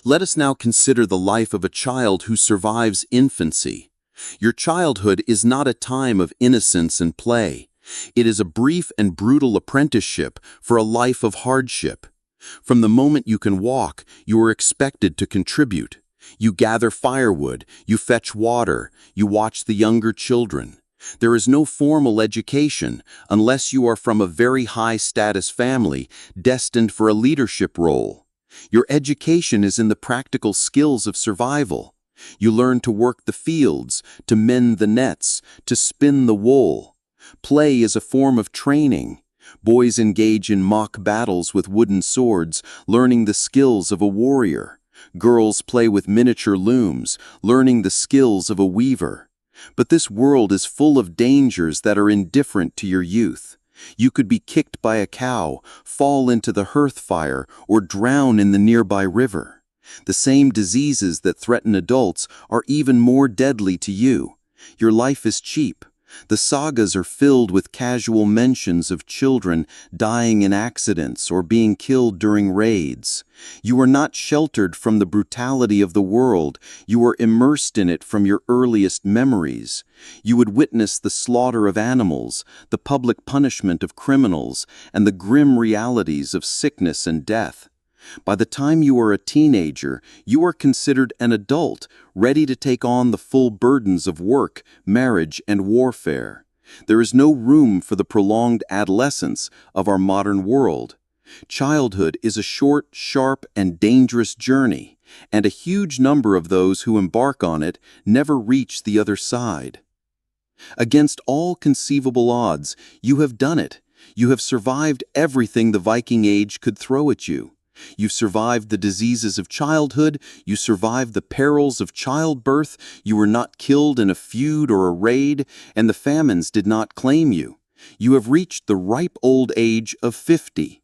Let us now consider the life of a child who survives infancy. Your childhood is not a time of innocence and play. It is a brief and brutal apprenticeship for a life of hardship. From the moment you can walk, you are expected to contribute. You gather firewood, you fetch water, you watch the younger children. There is no formal education unless you are from a very high-status family destined for a leadership role. Your education is in the practical skills of survival. You learn to work the fields, to mend the nets, to spin the wool. Play is a form of training. Boys engage in mock battles with wooden swords, learning the skills of a warrior. Girls play with miniature looms, learning the skills of a weaver. But this world is full of dangers that are indifferent to your youth. You could be kicked by a cow, fall into the hearth fire, or drown in the nearby river. The same diseases that threaten adults are even more deadly to you. Your life is cheap. The sagas are filled with casual mentions of children dying in accidents or being killed during raids. You are not sheltered from the brutality of the world. You are immersed in it from your earliest memories. You would witness the slaughter of animals, the public punishment of criminals, and the grim realities of sickness and death. By the time you are a teenager, you are considered an adult, ready to take on the full burdens of work, marriage, and warfare. There is no room for the prolonged adolescence of our modern world. Childhood is a short, sharp, and dangerous journey, and a huge number of those who embark on it never reach the other side. Against all conceivable odds, you have done it. You have survived everything the Viking Age could throw at you. You've survived the diseases of childhood, you survived the perils of childbirth, you were not killed in a feud or a raid, and the famines did not claim you. You have reached the ripe old age of 50.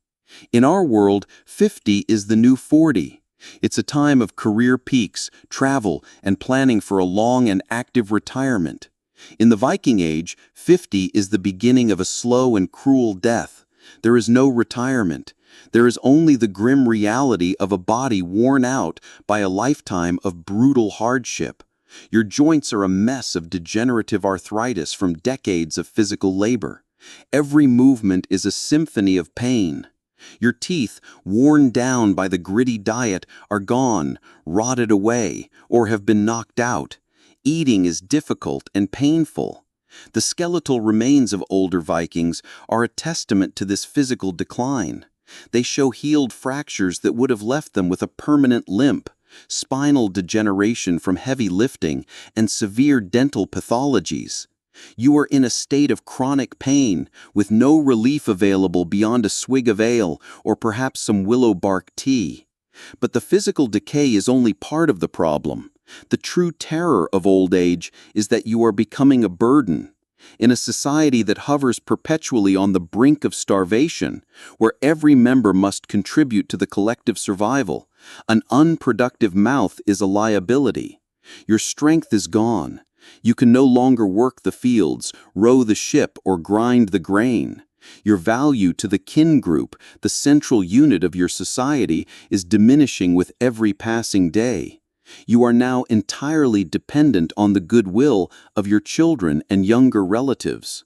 In our world, 50 is the new 40. It's a time of career peaks, travel, and planning for a long and active retirement. In the Viking Age, 50 is the beginning of a slow and cruel death. There is no retirement. There is only the grim reality of a body worn out by a lifetime of brutal hardship. Your joints are a mess of degenerative arthritis from decades of physical labor. Every movement is a symphony of pain. Your teeth, worn down by the gritty diet, are gone, rotted away, or have been knocked out. Eating is difficult and painful. The skeletal remains of older Vikings are a testament to this physical decline. They show healed fractures that would have left them with a permanent limp, spinal degeneration from heavy lifting, and severe dental pathologies. You are in a state of chronic pain, with no relief available beyond a swig of ale or perhaps some willow bark tea. But the physical decay is only part of the problem. The true terror of old age is that you are becoming a burden. In a society that hovers perpetually on the brink of starvation, where every member must contribute to the collective survival, an unproductive mouth is a liability. Your strength is gone. You can no longer work the fields, row the ship, or grind the grain. Your value to the kin group, the central unit of your society, is diminishing with every passing day. You are now entirely dependent on the goodwill of your children and younger relatives.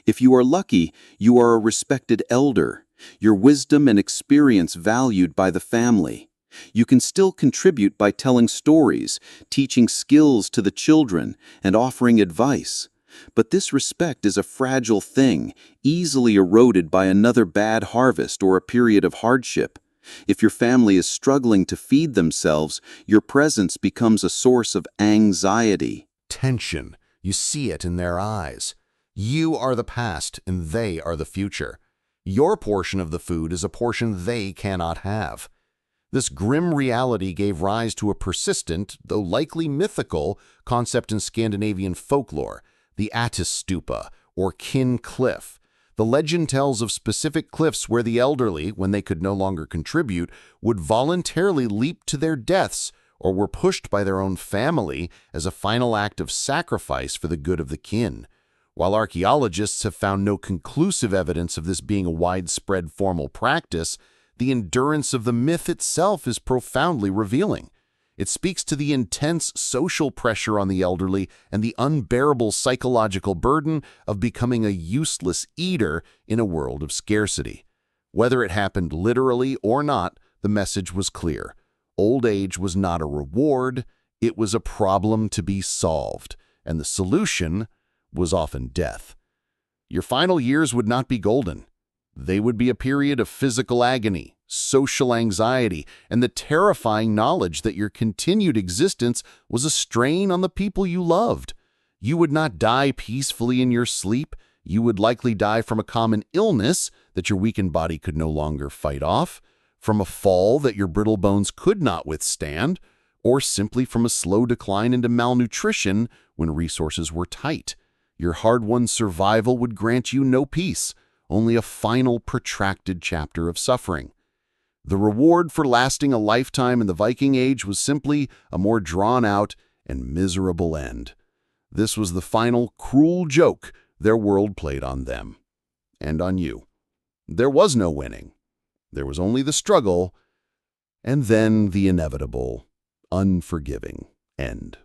If you are lucky, you are a respected elder, your wisdom and experience valued by the family. You can still contribute by telling stories, teaching skills to the children, and offering advice. But this respect is a fragile thing, easily eroded by another bad harvest or a period of hardship. If your family is struggling to feed themselves, your presence becomes a source of anxiety. Tension. You see it in their eyes. You are the past and they are the future. Your portion of the food is a portion they cannot have. This grim reality gave rise to a persistent, though likely mythical, concept in Scandinavian folklore, the Attisstupa, or kin cliff. The legend tells of specific cliffs where the elderly, when they could no longer contribute, would voluntarily leap to their deaths or were pushed by their own family as a final act of sacrifice for the good of the kin. While archaeologists have found no conclusive evidence of this being a widespread formal practice, the endurance of the myth itself is profoundly revealing. It speaks to the intense social pressure on the elderly and the unbearable psychological burden of becoming a useless eater in a world of scarcity. Whether it happened literally or not, the message was clear. Old age was not a reward, it was a problem to be solved, and the solution was often death. Your final years would not be golden. They would be a period of physical agony, social anxiety, and the terrifying knowledge that your continued existence was a strain on the people you loved. You would not die peacefully in your sleep. You would likely die from a common illness that your weakened body could no longer fight off, from a fall that your brittle bones could not withstand, or simply from a slow decline into malnutrition when resources were tight. Your hard-won survival would grant you no peace, only a final protracted chapter of suffering. The reward for lasting a lifetime in the Viking Age was simply a more drawn-out and miserable end. This was the final cruel joke their world played on them. And on you. There was no winning. There was only the struggle, and then the inevitable, unforgiving end.